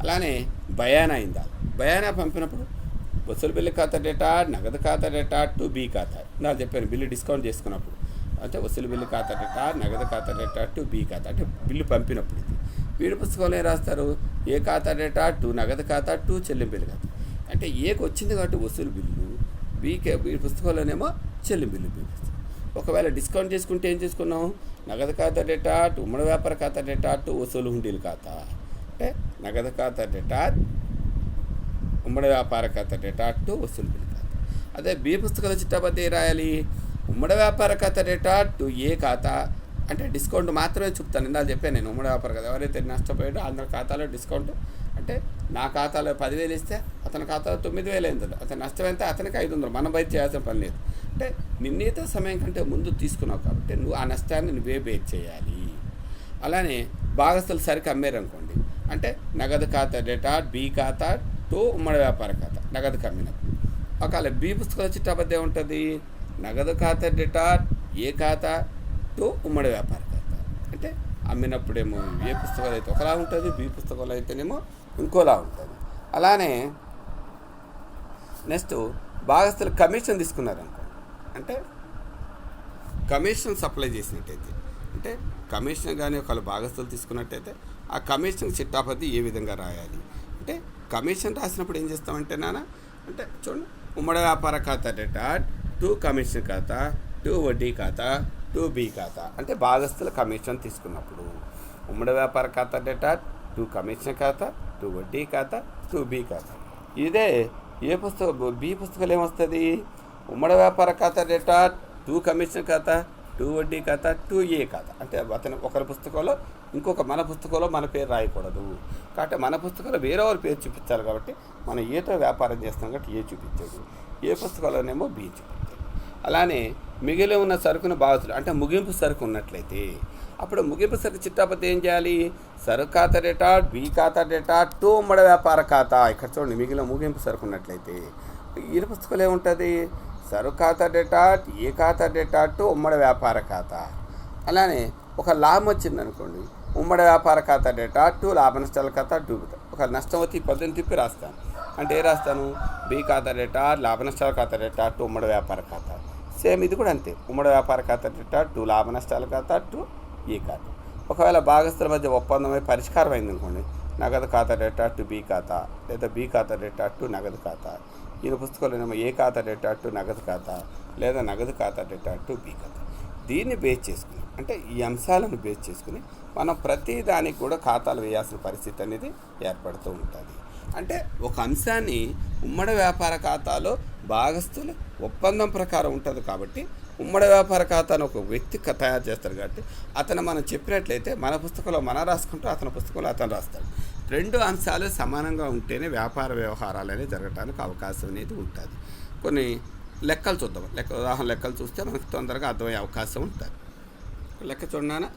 అలానే బయానా అయిందా, బయానా పంపినప్పుడు వసూలు బిల్లు ఖాతా డేటా నగదు ఖాతా డేటా టు బి ఖాతా. నాకు చెప్పాను బిల్లు డిస్కౌంట్ చేసుకున్నప్పుడు, అంటే వసూలు బిల్లు ఖాతా డేటా నగదు ఖాతా డేటా టు బి ఖాతా. అంటే బిల్లు పంపినప్పుడు ఇది. వీడి పుస్తకంలో ఏం రాస్తారు, ఏ ఖాతా డేటా టు నగదు ఖాతా టు చెల్లింపులు ఖాతా. అంటే ఏకి వచ్చింది కాబట్టి వసూలు బిల్లు, వీడి పుస్తకంలోనేమో చెల్లింపులు బిల్లు. ఒకవేళ డిస్కౌంట్ చేసుకుంటే ఏం చేసుకున్నాం, నగదు ఖాతా డేటా టు ఉమ్మడి వ్యాపార ఖాతా డేటా టు వసూలు హుండీలు ఖాతా. అంటే నగదు ఖాతా డేటా ఉమ్మడి వ్యాపార ఖాతా డేటా టు వసూలు బిల్లు ఖాతా. అదే బి పుస్తకాల చిట్టాబద్ది రాయాలి, ఉమ్మడి వ్యాపార ఖాతా డేటా టు ఏ ఖాతా. అంటే డిస్కౌంట్ మాత్రమే చూపుతాను. ఇందాక చెప్పాను నేను, ఉమ్మడి వ్యాపార ఖాతా ఎవరైతే నష్టపోయాడో అందరి ఖాతాలో డిస్కౌంట్. అంటే నా ఖాతాలో 10,000 ఇస్తే అతని ఖాతాలో 9,500, అతని నష్టం ఎంత అతనికి 500, మనం బయట చేయాల్సిన పని లేదు. అంటే నిర్ణీత సమయం కంటే ముందు తీసుకున్నావు కాబట్టి నువ్వు ఆ నష్టాన్ని నువ్వే బేర్ చేయాలి. అలానే భాగస్తులు సరికి అమ్మారు అనుకోండి, అంటే నగదు ఖాతా డేటా బి ఖాతా టు ఉమ్మడి వ్యాపార ఖాతా నగదు అమ్మినప్పుడు. ఒకవేళ బి పుస్తకాల చిట్టాబద్ది ఉంటుంది, నగదు ఖాతా డేటా ఏ ఖాతా టు ఉమ్మడి వ్యాపార ఖాతా. అంటే అమ్మినప్పుడేమో ఏ పుస్తకాలు అయితే ఒకలా ఉంటుంది, బి పుస్తకాలు అయితేనేమో ఇంకోలా ఉంటుంది. అలానే నెక్స్ట్ భాగస్తులు కమిషన్ తీసుకున్నారనుకోండి, అంటే కమిషన్ సప్లై చేసినట్టయితే, అంటే కమిషన్ కానీ ఒకళ్ళు భాగస్తులు తీసుకున్నట్టయితే ఆ కమిషన్ చిట్టాపద్ది ఏ విధంగా రాయాలి. అంటే కమిషన్ రాసినప్పుడు ఏం చేస్తామంటే అంటే చూడండి, ఉమ్మడి వ్యాపార ఖాతా డేటా టు కమిషన్ ఖాతా టు వడ్డీ ఖాతా టు బి ఖాతా. అంటే భాగస్తుల కమిషన్ తీసుకున్నప్పుడు ఉమ్మడి వ్యాపార ఖాతా డేటా టు కమిషన్ ఖాతా టూ వడ్డీ ఖాతా, టూ బి ఖాతా. ఇదే ఏ పుస్తకం బి పుస్తకాలు ఏమొస్తుంది? ఉమ్మడి వ్యాపార ఖాతా డేటా, టూ కమిషన్ ఖాతా, టూ వడ్డీ ఖాతా, టూ ఏ ఖాతా. అంటే అతను ఒకరి పుస్తకంలో ఇంకొక మన పుస్తకంలో మన పేరు రాయకూడదు కాబట్టి మన పుస్తకంలో వేరే వారి పేరు చూపించాలి కాబట్టి మనం ఏతో వ్యాపారం చేస్తాం కాబట్టి ఏ చూపించాడు, ఏ పుస్తకంలోనేమో బి చూపించాడు. అలానే మిగిలి ఉన్న సరుకును బాధితులు అంటే ముగింపు సరుకు ఉన్నట్లయితే అప్పుడు ముగింపు సరుకు చిట్టాపత్తి ఏం చేయాలి? సరుకు ఖాతా డేటా, బి ఖాతా డేటా, టూ ఉమ్మడి వ్యాపార ఖాతా. ఇక్కడ చూడండి మిగిలిన ముగింపు సరుకు ఉన్నట్లయితే ఈ పుస్తకంలో ఏముంటుంది? సరుకు ఖాతా డేటా, ఏ ఖాతా డేటా, టూ ఉమ్మడి వ్యాపార ఖాతా. అలానే ఒక లాభం వచ్చింది అనుకోండి, ఉమ్మడి వ్యాపార ఖాతా డేటా, టూ లాభ నష్టాల ఖాతా, టూ. ఒక నష్టం వచ్చి పద్ధతిని తిప్పి రాస్తాను అంటే ఏ రాస్తాను? బి ఖాతా డేటా, లాభ నష్టాల ఖాతా డేటా, టూ ఉమ్మడి వ్యాపార ఖాతా. సేమ్ ఇది కూడా అంతే, ఉమ్మడి వ్యాపార ఖాతా డేటా, టూ లాభ నష్టాల ఖాతా, టూ ఈ ఖాతా. ఒకవేళ భాగస్తుల మధ్య ఒప్పందమై పరిష్కారం అయింది అనుకోండి, నగదు ఖాతా డేటా, టూ బి ఖాతా, లేదా బి ఖాతా డేటా, టూ నగదు ఖాతా. ఈయన పుస్తకంలో ఏ ఖాతా డేటా, టూ నగదు ఖాతా, లేదా నగదు ఖాతా డేటా, టూ బి ఖాతా. దీన్ని బేస్ చేసుకుని అంటే ఈ అంశాలను బేస్ చేసుకుని మనం ప్రతి దానికి కూడా ఖాతాలు వేయాల్సిన పరిస్థితి అనేది ఏర్పడుతూ ఉంటుంది. అంటే ఒక అంశాన్ని ఉమ్మడి వ్యాపార ఖాతాలో భాగస్తులు ఒప్పందం ప్రకారం ఉంటుంది కాబట్టి ఉమ్మడి వ్యాపార ఖాతాను ఒక వ్యక్తి తయారు చేస్తారు కాబట్టి అతను మనం చెప్పినట్లయితే మన పుస్తకంలో మనం రాసుకుంటూ అతని పుస్తకంలో అతను రాస్తాడు. రెండు అంశాలు సమానంగా ఉంటేనే వ్యాపార వ్యవహారాలు అనేవి జరగడానికి అవకాశం అనేది ఉంటుంది. కొన్ని లెక్కలు చూద్దాం. ఉదాహరణ లెక్కలు చూస్తే మనకు తొందరగా అర్థమయ్యే అవకాశం ఉంటుంది. లెక్క చూడనా?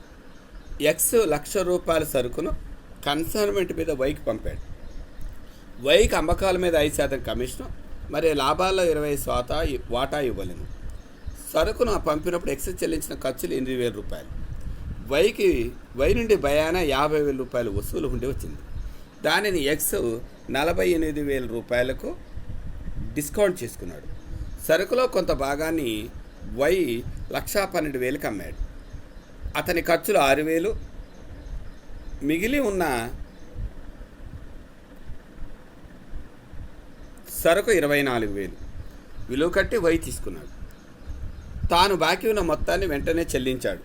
ఎక్స్ ₹1,00,000 సరుకును కన్సైన్మెంట్ మీద వైకి పంపాడు. వైకి అమ్మకాల మీద 5% కమిషన్ మరి లాభాల్లో 20% వాటా ఇవ్వలేను. సరుకును పంపినప్పుడు ఎక్స్ చెల్లించిన ఖర్చులు ₹8,000. వై నుండి భయాన ₹50,000 వసూలు ఉండి వచ్చింది. దానిని ఎక్స్ ₹48,000 డిస్కౌంట్ చేసుకున్నాడు. సరుకులో కొంత భాగాన్ని వై ₹1,12,000 అమ్మాడు. అతని ఖర్చులు 6,000, మిగిలి ఉన్న సరుకు 24,000 విలువ కట్టి వై తీసుకున్నాడు. తాను బాకీ ఉన్న మొత్తాన్ని వెంటనే చెల్లించాడు.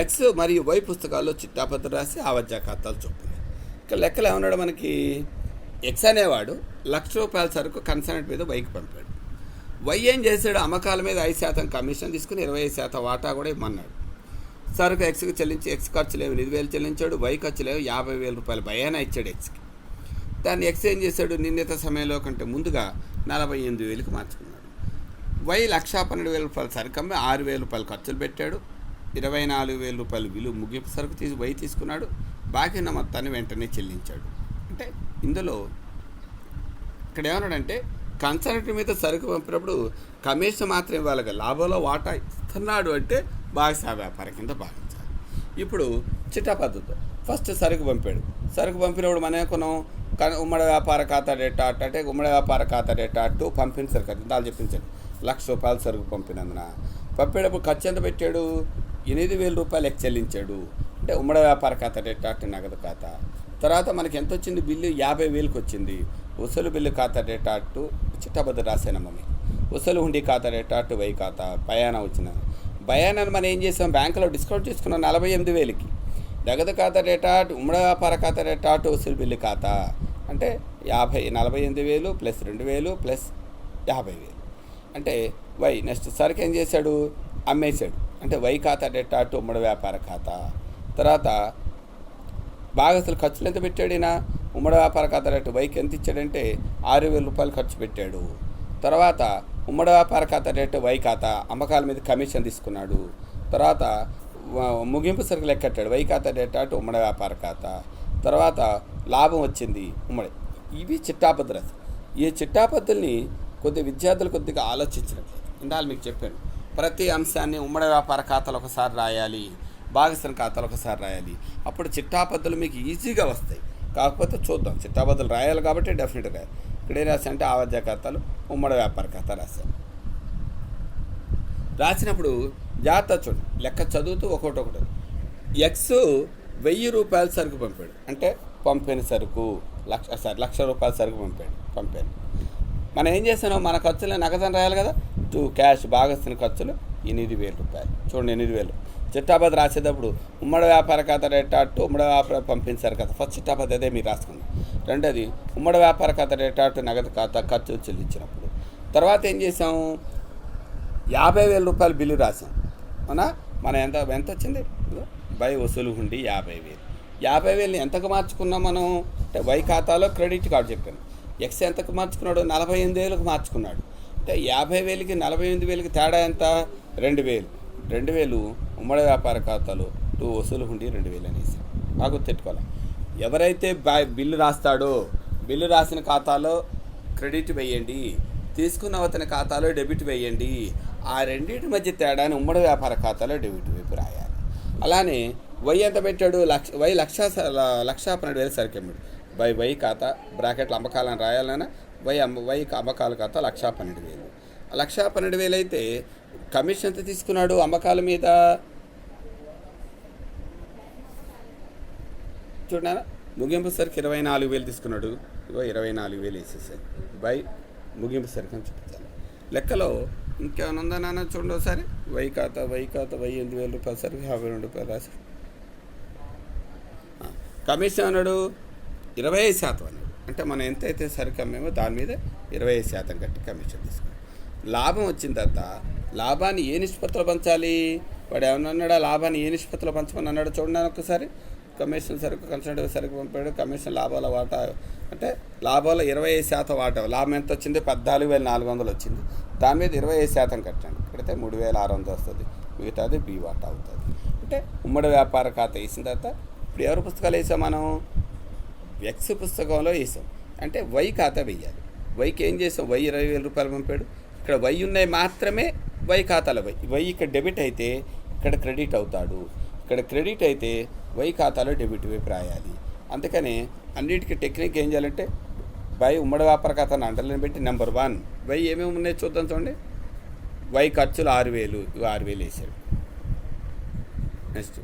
ఎక్స్ మరియు వై పుస్తకాల్లో చిట్టాపత్రం రాసి ఆవజ్జా ఖాతాలు చూపుతుంది. ఇక లెక్కలు ఏమన్నాడు మనకి? ఎక్స్ అనేవాడు ₹1,00,000 సరుకు కన్సైన్మెంట్ మీద వైకి పంపాడు. వై ఏం చేశాడు? అమ్మకాల మీద 5% కమిషన్ తీసుకుని 20% వాటా కూడా ఇమ్మన్నాడు. సరుకు ఎక్స్కి చెల్లించి ఎక్స్ ఖర్చులు 8,000 చెల్లించాడు. వై ఖర్చులు ₹50,000 భయానా ఇచ్చాడు ఎక్స్కి. దాన్ని ఎక్స్ ఏం చేశాడు? నిర్ణీత సమయంలో కంటే ముందుగా 48,000కి మార్చుకున్నాడు. వై ₹1,12,000 సరుకు అమ్మి ₹6,000 ఖర్చులు పెట్టాడు. ₹24,000 విలువ ముగింపు సరుకు వై తీసుకున్నాడు. బాకీ ఉన్న మొత్తాన్ని వెంటనే చెల్లించాడు. అంటే ఇందులో ఇక్కడ ఏమన్నాడంటే కన్సల్ట్ మీద సరుకు పంపినప్పుడు కమిషన్ మాత్రం ఇవ్వాలి, లాభంలో వాటా ఇస్తున్నాడు అంటే భాగస్వామ్య వ్యాపారం కింద భావించాలి. ఇప్పుడు చిట్టా పద్ధతితో ఫస్ట్ సరుకు పంపాడు. సరుకు పంపినప్పుడు మనం ఏమనుకున్నాం? ఉమ్మడి వ్యాపార ఖాతా డేటా అంటే ఉమ్మడి వ్యాపార ఖాతా డేటా టు పంపిన సరుకు అది దాని చెప్పించాడు. ₹1,00,000 సరుకు పంపినందున పంపేటప్పుడు ఖర్చు ఎంత పెట్టాడు? ₹8,000 ఎక్స్ చెల్లించాడు. అంటే ఉమ్మడి వ్యాపార ఖాతా డేటా టు నగదు ఖాతా. తర్వాత మనకి ఎంత వచ్చింది? బిల్లు 50,000కి వచ్చింది. వసూలు బిల్లు ఖాతా డేటా టు చిట్టాబద్ద రాసానమ్మ మీకు. వసూలు హుండీ ఖాతా డేటా టు వై ఖాతా. భయానా వచ్చిన భయానాన్ని మనం ఏం చేసాం? బ్యాంకులో డిస్కౌంట్ చేసుకున్నాం 48,000కి. నగదు ఖాతా డేటా ఉమ్మడి వ్యాపార ఖాతా డేటా టు వసూలు బిల్లు ఖాతా అంటే 48,000 ప్లస్ 2,000 ప్లస్ 50,000 అంటే వై. నెక్స్ట్ సరుకు ఏం చేశాడు? అమ్మేశాడు. అంటే వై ఖాతా డేటా టు ఉమ్మడి వ్యాపార ఖాతా. తర్వాత భాగస్తులు ఖర్చులు ఎంత పెట్టాడు? ఈయన ఉమ్మడి వ్యాపార ఖాతా రేటు వైకి ఎంత ఇచ్చాడంటే ₹6,000 ఖర్చు పెట్టాడు. తర్వాత ఉమ్మడి వ్యాపార ఖాతా రేటు వై ఖాతా అమ్మకాల మీద కమిషన్ తీసుకున్నాడు. తర్వాత ముగింపు సరుకు లెక్కట్టాడు. వై ఖాతా డేటా టు ఉమ్మడి వ్యాపార ఖాతా. తర్వాత లాభం వచ్చింది ఉమ్మడి. ఇవి చిట్టాపద్ధతులు. ఈ చిట్టాపద్ధతుల్ని విద్యార్థులు కొద్దిగా ఆలోచించినట్లయితే ఇందాక మీకు చెప్పాను, ప్రతి అంశాన్ని ఉమ్మడి వ్యాపార ఖాతాలో ఒకసారి రాయాలి, భాగస్వామ్య ఖాతాలో ఒకసారి రాయాలి. అప్పుడు చిట్టాపద్ధతులు మీకు ఈజీగా వస్తాయి. కాకపోతే చూద్దాం, చిట్టాపద్ధతులు రాయాలి కాబట్టి డెఫినెట్గా ఇక్కడ ఏం రాశా అంటే ఆవజ్జా ఖాతాలు ఉమ్మడి వ్యాపార ఖాతా రాశాను. రాసినప్పుడు జాగ్రత్త చూడండి, లెక్క చదువుతూ ఒకటి. ఎక్స్ ₹1,000 సరుకు పంపాడు. అంటే పంపిన సరుకు ₹1,00,000 సరుకు పంపాను. మనం ఏం చేస్తాను? మన ఖర్చులు నగదని రాయాలి కదా. క్యాష్ భాగస్తున్న ఖర్చులు ₹8,000. చూడండి 8,000. చిట్టాపద్దు రాసేటప్పుడు ఉమ్మడి వ్యాపార ఖాతా రేటాటు ఉమ్మడి వ్యాపార పంపించారు కదా, ఫస్ట్ చిట్టాపద్దు అదే మీరు రాసుకుంది. రెండోది ఉమ్మడి వ్యాపార ఖాతా రేటాటు నగదు ఖాతా ఖర్చు చెల్లించినప్పుడు. తర్వాత ఏం చేసాము, 50,000 రూపాయలు బిల్లు రాసాం. అవునా, మనం ఎంత వచ్చింది బై వసూలు హుండీ 50,000. 50,000 ఎంతకు మార్చుకున్నాం మనం అంటే వై ఖాతాలో క్రెడిట్ కార్డు చెప్పాను. ఎక్స్ ఎంతకు మార్చుకున్నాడు, 48,000కు మార్చుకున్నాడు. అంటే 50,000కి 48,000కి తేడా ఎంత, 2,000. 2,000 ఉమ్మడి వ్యాపార ఖాతాలో వసూలు హుండీ 2,000 అనేసి బాగా తిట్టుకోవాలి. ఎవరైతే బిల్లు రాస్తాడో బిల్లు రాసిన ఖాతాలో క్రెడిట్ వేయండి, తీసుకున్న అతని ఖాతాలో డెబిట్ వేయండి. ఆ రెండింటి మధ్య తేడాని ఉమ్మడి వ్యాపార ఖాతాలో డెబిట్ వైపు రాయాలి. అలానే వై ఎంత పెట్టాడు, వై 1,12,000 సరికి అమ్మాడు. వై ఖాతా బ్రాకెట్లు అమ్మకాలను రాయాలన్నా వై అమ్మకాల ఖాతా 1,12,000. 1,12,000 అయితే కమిషన్ ఎంత తీసుకున్నాడు అమ్మకాల మీద చూడ, ముగింపు సరికి 24,000 తీసుకున్నాడు. 24,000 వేసేసారు బై ముగింపు సరికి అని చూపించాలి. లెక్కలో ఇంకేమైనా ఉందా నాన్న చూడండి ఒకసారి. వై ఖాతా 8,000 రూపాయలు సరికి 52 రూపాయలు రాసి కమిషన్ అన్నాడు 25% అన్నాడు. అంటే మనం ఎంతైతే సరికి అమ్మేమో దాని మీద 25% కట్టి కమిషన్ తీసుకున్నాం. లాభం వచ్చిన తర్వాత లాభాన్ని ఏ నిష్పత్తిలో పంచాలి, వాడు ఏమన్నా అన్నాడు, లాభాన్ని ఏ నిష్పత్తిలో పంచమని అన్నాడు చూడండి ఒకసారి. కమిషన్ సరుకు కన్సల్టెంట్ సరుకు పంపాడు, కమిషన్ లాభాల వాటా అంటే లాభాల 25% వాటా. లాభం ఎంత వచ్చింది, 14,400 వచ్చింది. దాని మీద 25% కట్టండి, కడితే 3,600 వస్తుంది. మిగతాది బి వాటా అవుతుంది. అంటే ఉమ్మడి వ్యాపార ఖాతా వేసిన తర్వాత ఇప్పుడు ఎవరి పుస్తకాలు వేసాం మనం, ఎక్స్ పుస్తకంలో వేసాం. అంటే వై ఖాతా వెయ్యాలి. వైకి ఏం చేసాం, వై 20,000 రూపాయలు పంపాడు. ఇక్కడ వై ఉన్నాయి మాత్రమే వై ఖాతాలో వై ఇక్కడ డెబిట్ అయితే ఇక్కడ క్రెడిట్ అవుతాడు. ఇక్కడ క్రెడిట్ అయితే వై ఖాతాలో డెబిట్ వైపు రాయాలి. అందుకని అన్నిటికీ టెక్నిక్ ఏం చేయాలంటే వై ఉమ్మడి వ్యాపార ఖాతాను అండర్లైన్ పెట్టి నెంబర్ 1 వై ఏమేమి ఉన్నాయో చూద్దాం చూడండి. వై ఖర్చులు 6,000, 6,000 వేసాడు. Next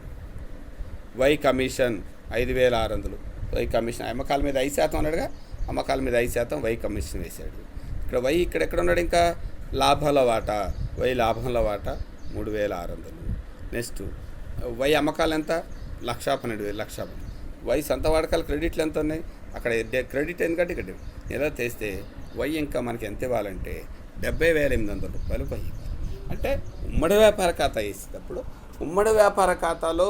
Y commission 5,600. Y commission అమ్మకాల మీద 5% అన్నాడుగా, అమ్మకాల మీద 5% వై కమిషన్ వేశాడు. ఇక్కడ వై ఎక్కడ ఉన్నాడు, ఇంకా లాభాల వాటా, వై లాభంలో వాటా 3,600. నెక్స్ట్ వై అమ్మకాలు ఎంత, 1,12,000. వై సొంత వాడకాల క్రెడిట్లు ఎంత ఉన్నాయి, అక్కడ క్రెడిట్ ఎందుకంటే ఇక్కడ ఎలా తెస్తే వై ఇంకా మనకి ఎంత ఇవ్వాలంటే 70,800 రూపాయలు వై. అంటే ఉమ్మడి వ్యాపార ఖాతా వేసేటప్పుడు ఉమ్మడి వ్యాపార ఖాతాలో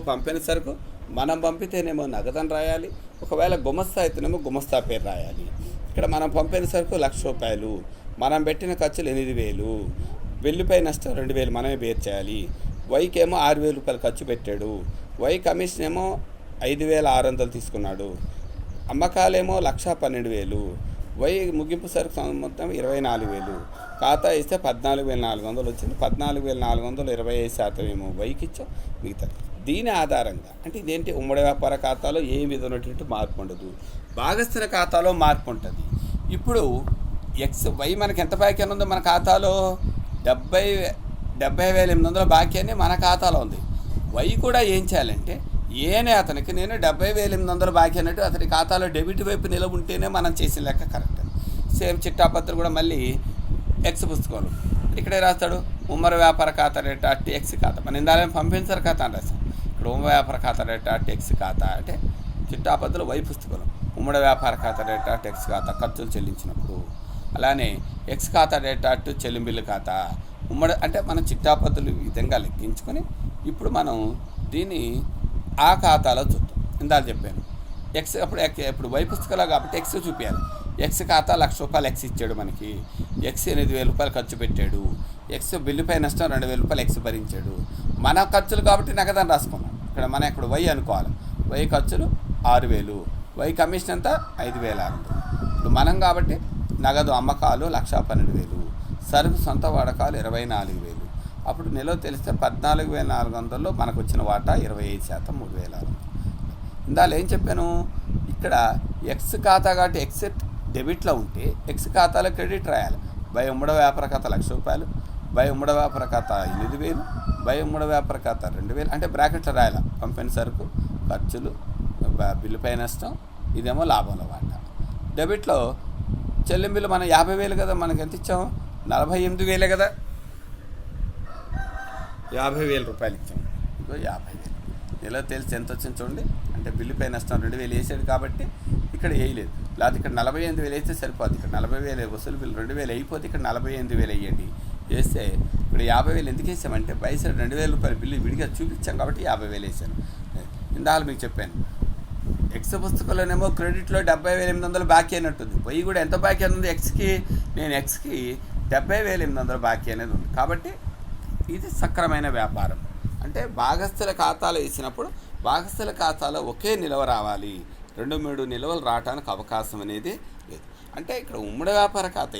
పంపిన సరుకు మనం పంపితేనేమో నగదని రాయాలి, ఒకవేళ గుమస్తా అయితేనేమో గుమస్తా పేరు రాయాలి. ఇక్కడ మనం పంపిన సరుకు 1,00,000 రూపాయలు, మనం పెట్టిన ఖర్చులు 8,000, బిల్లుపై నష్టం 2,000 మనమే బేర్ చేయాలి. వైకి ఏమో 6,000 రూపాయలు ఖర్చు పెట్టాడు. వై కమిషన్ ఏమో 5,600 తీసుకున్నాడు. అమ్మకాలేమో 1,12,000. వై ముగింపు సరుకు మొత్తం 24,000. ఖాతా ఇస్తే 14,400 వచ్చింది. 14,400 25% ఏమో వైకి ఇచ్చాం, మిగతా దీని ఆధారంగా అంటే ఇదేంటి ఉమ్మడి వ్యాపార ఖాతాలో ఏ విధమైనటువంటి మార్పు ఉండదు, భాగస్థుల ఖాతాలో మార్పు ఉంటుంది. ఇప్పుడు ఎక్స్ వై మనకి ఎంత బాకీ ఉందో మన ఖాతాలో 70,800 బాకీ అని మన ఖాతాలో ఉంది. వై కూడా ఏం చేయాలంటే ఏనే అతనికి నేను 70,800 బాకీ అన్నట్టు అతని ఖాతాలో డెబిట్ వైపు నిలవ ఉంటేనే మనం చేసిన లెక్క కరెక్ట్. సేమ్ చిట్టాపత్రులు కూడా మళ్ళీ ఎక్స్ పుస్తకంలో ఇక్కడే రాస్తాడు ఉమ్మడి వ్యాపార ఖాతా రేట్ అట్టి ఎక్స్ ఖాతా, మన ఇందాలని పంపించారు ఖాతా అని రాస్తాం. ఇక్కడ ఉమ్మడి వ్యాపార ఖాతా రేట్ అట్టి ఎక్స్ ఖాతా అంటే చిట్టాపత్రులు వై పుస్తకంలో ఉమ్మడి వ్యాపార ఖాతా రేట్ అట్టి ఎక్స్ ఖాతా ఖర్చులు చెల్లించినప్పుడు. అలానే ఎక్స్ ఖాతా రేట్ అట్టు చెల్లింపుల ఖాతా ఉమ్మడి అంటే మనం చిట్టాపత్రులు ఈ విధంగా లెక్కించుకొని ఇప్పుడు మనం దీన్ని ఆ ఖాతాలో చూద్దాం. ఇందాక చెప్పాను ఎక్స్ ఇప్పుడు వై పుస్తకాలు కాబట్టి ఎక్స్ చూపించాలి. ఎక్స్ ఖాతా 1,00,000 రూపాయలు ఎక్స్ ఇచ్చాడు మనకి, ఎక్స్ 8,000 రూపాయలు ఖర్చు పెట్టాడు, ఎక్స్ బిల్లుపై నష్టం 2,000 రూపాయలు ఎక్స్ భరించాడు. మన ఖర్చులు కాబట్టి నగదని రాసుకున్నాం. మనం ఇప్పుడు వై అనుకోవాలి. వై ఖర్చులు 6,000, వై కమిషన్ అంతా 5,600. ఇప్పుడు మనం కాబట్టి నగదు అమ్మకాలు 1,12,000, సరుకు సొంత వాడకాలు 24,000. అప్పుడు నిల్వ తెలిస్తే 14,400లో మనకు వచ్చిన వాటా 25%, 3,600. ఇందాలు ఏం చెప్పాను, ఇక్కడ ఎక్స్ ఖాతా కాబట్టి ఎక్స్ డెబిట్లో ఉంటే ఎక్స్ ఖాతాలో క్రెడిట్ రాయాలి. బై ఉమ్మడి వ్యాపార ఖాతా 1,00,000 రూపాయలు, బై ఉమ్మడి వ్యాపార ఖాతా 8,000, బై ఉమ్మడి వ్యాపార ఖాతా 2,000 అంటే బ్రాకెట్లో రాయాలి. పంపిన సరుకు ఖర్చులు బిల్లుపై నష్టం, ఇదేమో లాభంలో వాటా. డెబిట్లో చెల్లింపులు మనం 50,000 కదా, మనకి ఎంత ఇచ్చాము 48,000 కదా. 50,000 రూపాయలు ఇచ్చాం. ఇంకో 50,000 నెల తెలిసి ఎంత వచ్చింది చూడండి. అంటే బిల్లుపై నష్టం 2,000 వేసాడు కాబట్టి ఇక్కడ వేయలేదు. లేకపోతే ఇక్కడ 48,000 వేస్తే సరిపోద్ది. ఇక్కడ 40,000 వసూలు బిల్లు 2,000 అయిపోతే ఇక్కడ 48,000 వేయండి. వేస్తే ఇప్పుడు 50,000 ఎందుకు వేసామంటే పైసా 2,000 రూపాయల బిల్లు విడిగా చూపించాం కాబట్టి 50,000 వేసాను. ఇందాక మీకు చెప్పాను. ఎక్స్ పుస్తకంలోనేమో క్రెడిట్లో 70,800 బాకీ అయినట్టుంది. పొయ్యి కూడా ఎంత బాకీ ఉంది ఎక్స్కి, నేను ఎక్స్కి 70,800 బాకీ అనేది ఉంది. కాబట్టి ఇది సక్రమైన వ్యాపారం. అంటే భాగస్థుల ఖాతాలో వేసినప్పుడు భాగస్థుల ఖాతాలో ఒకే నిల్వ రావాలి, 2-3 నిల్వలు రావడానికి అవకాశం అనేది లేదు. అంటే ఇక్కడ ఉమ్మడి వ్యాపార ఖాతా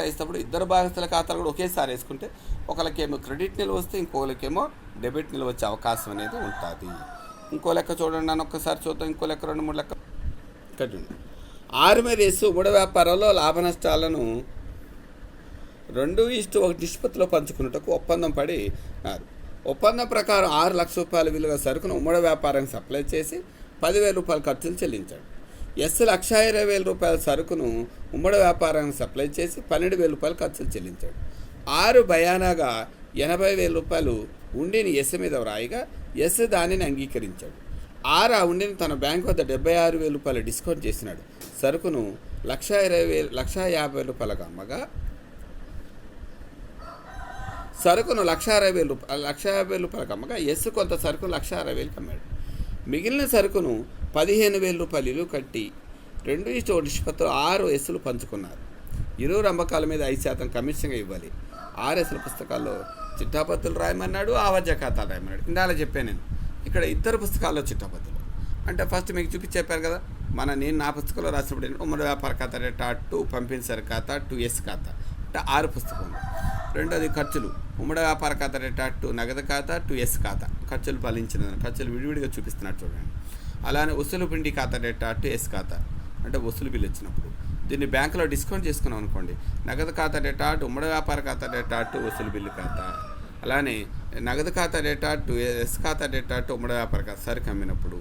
వేసేటప్పుడు ఇద్దరు భాగస్థుల ఖాతాలు కూడా ఒకేసారి వేసుకుంటే ఒకరికేమో క్రెడిట్ నిల్వ వస్తే ఇంకోళ్ళకేమో డెబిట్ నిల్వ వచ్చే అవకాశం అనేది ఉంటుంది. ఇంకో లెక్క చూడండి, నన్ను ఒక్కసారి చూద్దాం. ఇంకో లెక్క 2-3 లెక్క ఇక్కడ చూడండి. 6 మీద వేసి ఉమ్మడి వ్యాపారంలో లాభ నష్టాలను 2:1 నిష్పత్తిలో పంచుకున్నట్టుకు ఒప్పందం పడి ఒప్పందం ప్రకారం 6 లక్షల రూపాయల విలువ సరుకును ఉమ్మడి వ్యాపారానికి సప్లై చేసి 10,000 రూపాయల ఖర్చులు చెల్లించాడు. ఎస్ 1,20,000 రూపాయల సరుకును ఉమ్మడి వ్యాపారానికి సప్లై చేసి 12,000 రూపాయల ఖర్చులు చెల్లించాడు. 6 బయానాగా 80,000 రూపాయలు ఉండిని ఎస్ మీద వ్రాయిగా ఎస్ దానిని అంగీకరించాడు. 6 ఆ ఉండిని తన బ్యాంకు వద్ద 76,000 రూపాయలు డిస్కౌంట్ చేసినాడు. సరుకును 1,50,000 రూపాయలకు అమ్మగా సరుకును 1,50,000 రూపాయలకు అమ్మగా ఎస్ కొంత సరుకును 1,60,000కి అమ్మాడు. మిగిలిన సరుకును 15,000 రూపాయలు ఇల్లు కట్టి 2:1 నిష్పత్తిలో 6 ఎస్సులు పంచుకున్నారు. ఇరువురు అమ్మకాల మీద 5% కమిషన్గా ఇవ్వాలి. 6 ఎస్సుల పుస్తకాల్లో చిట్టాపత్తులు రాయమన్నాడు, ఆవాజ్య ఖాతాలు రాయమన్నాడు. ఇందాక చెప్పాను నేను. ఇక్కడ ఇద్దరు పుస్తకాల్లో చిట్టాపత్తులు అంటే ఫస్ట్ మీకు చెప్పారు కదా, నేను నా పుస్తకంలో రాసినప్పుడు ఉమ్మడి వ్యాపార ఖాతా టాటు పంపిణీ సరి ఖాతా 2S ఖాతా అంటే 6 పుస్తకం. రెండోది ఖర్చులు, ఉమ్మడి వ్యాపార ఖాతా టాటు నగదు ఖాతా 2S ఖాతా ఖర్చులు ఫలించిన ఖర్చులు విడివిడిగా చూపిస్తున్నాడు చూడండి. అలానే వసూలు పిండి ఖాతా టాటు S ఖాతా అంటే వసూలు బిల్లు వచ్చినప్పుడు దీన్ని బ్యాంకులో డిస్కౌంట్ చేసుకున్నాం అనుకోండి, నగదు ఖాతా టాటు ఉమ్మడి వ్యాపార ఖాతా టాటు వసూలు బిల్లు ఖాతా. అలానే నగదు ఖాతా టాటు S ఖాతా టాటు ఉమ్మడి వ్యాపార ఖాతా సరుకు అమ్మినప్పుడు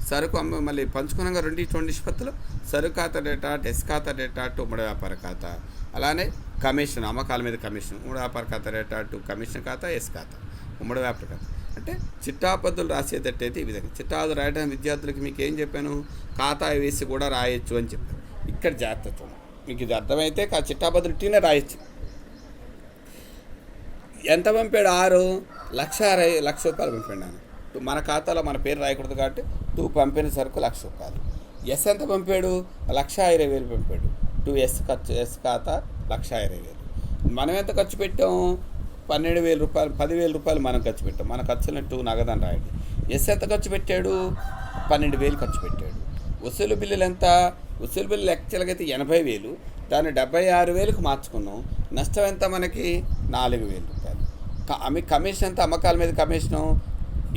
సరుకు మళ్ళీ పంచుకున్నాక 2:1 నిష్పత్తులు సరుకు ఖాతా టాటు S ఖాతా టాటు ఉమ్మడి వ్యాపార ఖాతా. అలానే కమిషన్, అమ్మకాల మీద కమిషన్, ఉమ్మడి వ్యాపార ఖాతా టాటు కమిషన్ ఖాతా S ఖాతా ఉమ్మడి వ్యాపార ఖాతా. అంటే చిట్టాపద్దులు రాసేటట్టయితే ఈ విధంగా చిట్టాపద్దు రాయడానికి విద్యార్థులకి మీకు ఏం చెప్పాను, ఖాతా వేసి కూడా రాయొచ్చు అని చెప్పాను. ఇక్కడ జాగ్రత్త మీకు ఇది అర్థమైతే చిట్టాపద్దులు టీనే రాయొచ్చు. ఎంత పంపాడు? 6 లక్ష రూపాయలు పంపాడు. నేను మన ఖాతాలో మన పేరు రాయకూడదు కాబట్టి 2 పంపిన సరుకు 1,00,000 రూపాయలు. ఎస్ ఎంత పంపాడు? 1,20,000 పంపాడు. 2S ఖర్చు, ఎస్ ఖాతా 1,20,000. మనం ఎంత ఖర్చు పెట్టాం? 12,000 రూపాయలు, 10,000 రూపాయలు మనం ఖర్చు పెట్టాం. మన ఖర్చులను 2 నగదని రాయండి. ఎస్ ఎంత ఖర్చు పెట్టాడు? 12,000 ఖర్చు పెట్టాడు. వసూలు బిల్లులు ఎంత? వసూలు బిల్లులు యాక్చువల్గా అయితే 80,000, దాన్ని 76,000కు మార్చుకున్నాం. నష్టం ఎంత మనకి? 4,000 రూపాయలు. కమిషన్ ఎంత? అమ్మకాల మీద కమిషను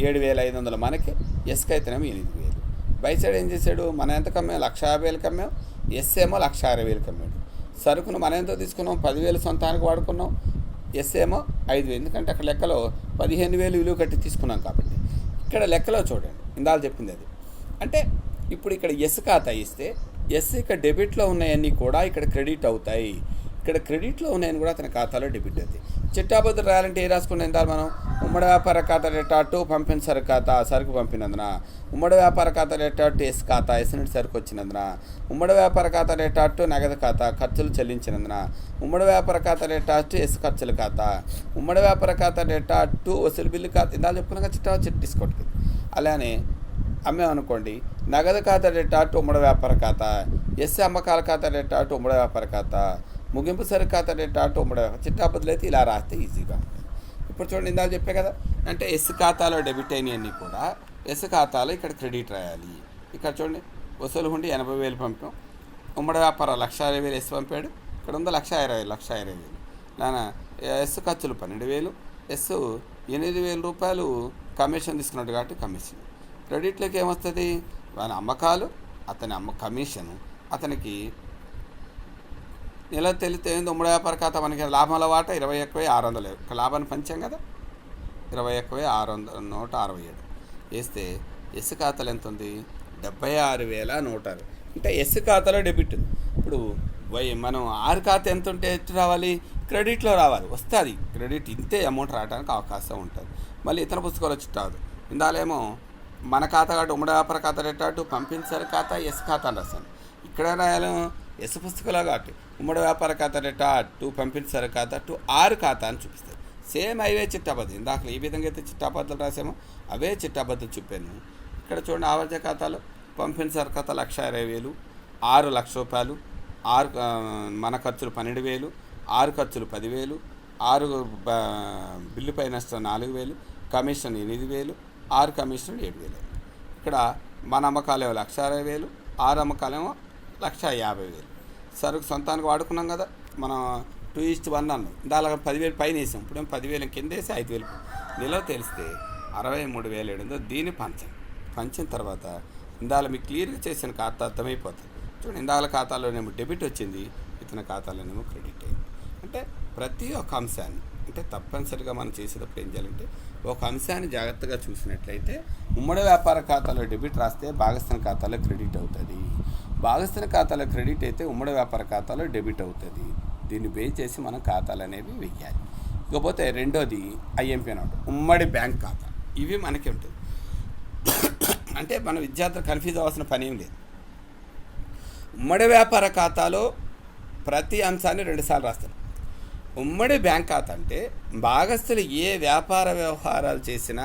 7,500 మనకి, ఎస్కి అయితేనేమో 8,000. బై సైడ్ ఏం చేశాడు? మనం ఎంత కమ్మాం? 1,50,000 కమ్మాం. ఎస్ ఏమో 1,60,000 కమ్మాడు. సరుకును మనం ఎంతో తీసుకున్నాం? 10,000 సొంతానికి వాడుకున్నాం. ఎస్ ఏమో 5,000, ఎందుకంటే అక్కడ లెక్కలో 15,000 విలువ కట్టి తీసుకున్నాం కాబట్టి. ఇక్కడ లెక్కలో చూడండి, ఇందాక చెప్పింది అది. అంటే ఇప్పుడు ఇక్కడ ఎస్ ఖాతా ఇస్తే ఎస్ ఇక్కడ డెబిట్లో ఉన్నాయన్నీ కూడా ఇక్కడ క్రెడిట్ అవుతాయి. ఇక్కడ క్రెడిట్లో ఉన్నాయని కూడా అతని ఖాతాలో డెబిట్ అవుతాయి. చిట్టాపద్దులు రాయాలంటే ఏ రాసుకున్నాం? ఇందాక మనం ఉమ్మడి వ్యాపార ఖాతా టాటు పంపిన సరుకు ఖాతా సరుకు పంపినందున, ఉమ్మడి వ్యాపార ఖాతా టాటు ఎస్ ఖాతా ఎస్ నుండి సరుకు వచ్చినందున, ఉమ్మడి వ్యాపార ఖాతా టాటు నగదు ఖాతా ఖర్చులు చెల్లించినందున, ఉమ్మడి వ్యాపార ఖాతా టాటు ఎస్ ఖర్చుల ఖాతా, ఉమ్మడి వ్యాపార ఖాతా టాటు వసూలు బిల్లు ఖాతా. ఇందాక చెప్పుకున్నాక చిట్ట డిస్కౌంట్కి. అలానే అమ్మేమనుకోండి, నగదు ఖాతా టాటు ఉమ్మడి వ్యాపార ఖాతా, ఎస్ అమ్మకాల ఖాతా టాటు ఉమ్మడి వ్యాపార ఖాతా, ముగింపు సరుకు ఖాతా టాటు ఉమ్మడి చిట్టాపద్దులు అయితే ఇలా రాస్తే ఈజీగా ఉంటుంది. ఇప్పుడు చూడండి, ఇందాక చెప్పే కదా, అంటే ఎస్ ఖాతాలో డెబిట్ అయినవన్నీ కూడా ఎస్ ఖాతాలో ఇక్కడ క్రెడిట్ రాయాలి. ఇక్కడ చూడండి, వసూలు హుండి 80,000 పంపాం. ఉమ్మడి వ్యాపారం 1,60,000 ఎస్ పంపాడు. ఇక్కడ ఉందో 1,20,000. నానా ఎస్ ఖర్చులు 12,000, ఎస్ 8,000 రూపాయలు కమిషన్ తీసుకున్నట్టు కాబట్టి కమిషన్. క్రెడిట్లోకి ఏమొస్తుంది? వాళ్ళ అమ్మకాలు, అతని కమిషను, అతనికి నెల తెలితే ఉమ్మడి వ్యాపార ఖాతా మనకి లాభాల వాటా 20,600. ఒక లాభాన్ని పంచాం కదా, 20,667 వేస్తే ఎస్ ఖాతాలో ఎంత ఉంది? 76,106. అంటే ఎస్ ఖాతాలో డెబిట్ ఉంది. ఇప్పుడు మనం ఆరు ఖాతా ఎంత ఉంటే ఎటు రావాలి, క్రెడిట్లో రావాలి, వస్తుంది క్రెడిట్, ఇంతే అమౌంట్ రావడానికి అవకాశం ఉంటుంది. మళ్ళీ ఇతర పుస్తకాలు వచ్చి రాదు. ఇందాలేమో మన ఖాతా కాబట్టి ఉమ్మడి వ్యాపార ఖాతా డేటా పంపించారు ఖాతా ఎస్ ఖాతా అని రాస్తాను. ఇక్కడ రాయాలి ఎస్ పుస్తకాలు కాబట్టి ఉమ్మడి వ్యాపార ఖాతా డేటా పంపించారు ఖాతా ఆరు ఖాతా అని చూపిస్తారు. సేమ్ అవే చిట్టాపద్ధతి, ఇందాక ఏ విధంగా అయితే చిట్టాపద్ధతులు రాసామో అవే చిట్టాపద్ధతులు చూపాను. ఇక్కడ చూడండి, ఆవర్జ ఖాతాలో పంపించారు ఖాతా 1,20,000, 6 లక్షల రూపాయలు, మన ఖర్చులు 12,000, 6 ఖర్చులు 10,000, 6 బిల్లుపై నష్టం 4,000, కమిషన్ 8,000, 6 కమిషన్ 7,000. ఇక్కడ మన అమ్మకాలేమో 1,60,000, 6 అమ్మకాలేమో 1,50,000. సరుకు సొంతానికి వాడుకున్నాం కదా, మనం 2:1 అన్నాం, దాని 10,000 పైన వేసాం, ఇప్పుడేమో 10,000 కింద వేసి 5,000 నిలవ తెలిస్తే 63,700. దీన్ని పంచిన తర్వాత ఇందాల మీకు క్లియర్గా చేసిన ఖాతా అర్థమైపోతుంది. చూడండి, ఇందాల ఖాతాలోనేమో డెబిట్ వచ్చింది, ఇతని ఖాతాలోనేమో క్రెడిట్ అయింది. అంటే ప్రతి ఒక్క అంశాన్ని, అంటే తప్పనిసరిగా మనం చేసేటప్పుడు ఏం చేయాలంటే ఒక అంశాన్ని జాగ్రత్తగా చూసినట్లయితే ఉమ్మడి వ్యాపార ఖాతాలో డెబిట్ రాస్తే భాగస్థాన ఖాతాలో క్రెడిట్ అవుతుంది, భాగస్థాన ఖాతాలో క్రెడిట్ అయితే ఉమ్మడి వ్యాపార ఖాతాలో డెబిట్ అవుతుంది. దీన్ని బేస్ చేసి మనం ఖాతాలు అనేవి వెయ్యాలి. ఇకపోతే రెండోది ఐఎంపీ నోట్, ఉమ్మడి బ్యాంక్ ఖాతా. ఇవి మనకి ఉంటుంది. అంటే మన విద్యార్థులు కన్ఫ్యూజ్ అవ్వాల్సిన పని ఏం లేదు. ఉమ్మడి వ్యాపార ఖాతాలో ప్రతి అంశాన్ని 2 సార్లు రాస్తారు. ఉమ్మడి బ్యాంక్ ఖాతా అంటే భాగస్థులు ఏ వ్యాపార వ్యవహారాలు చేసినా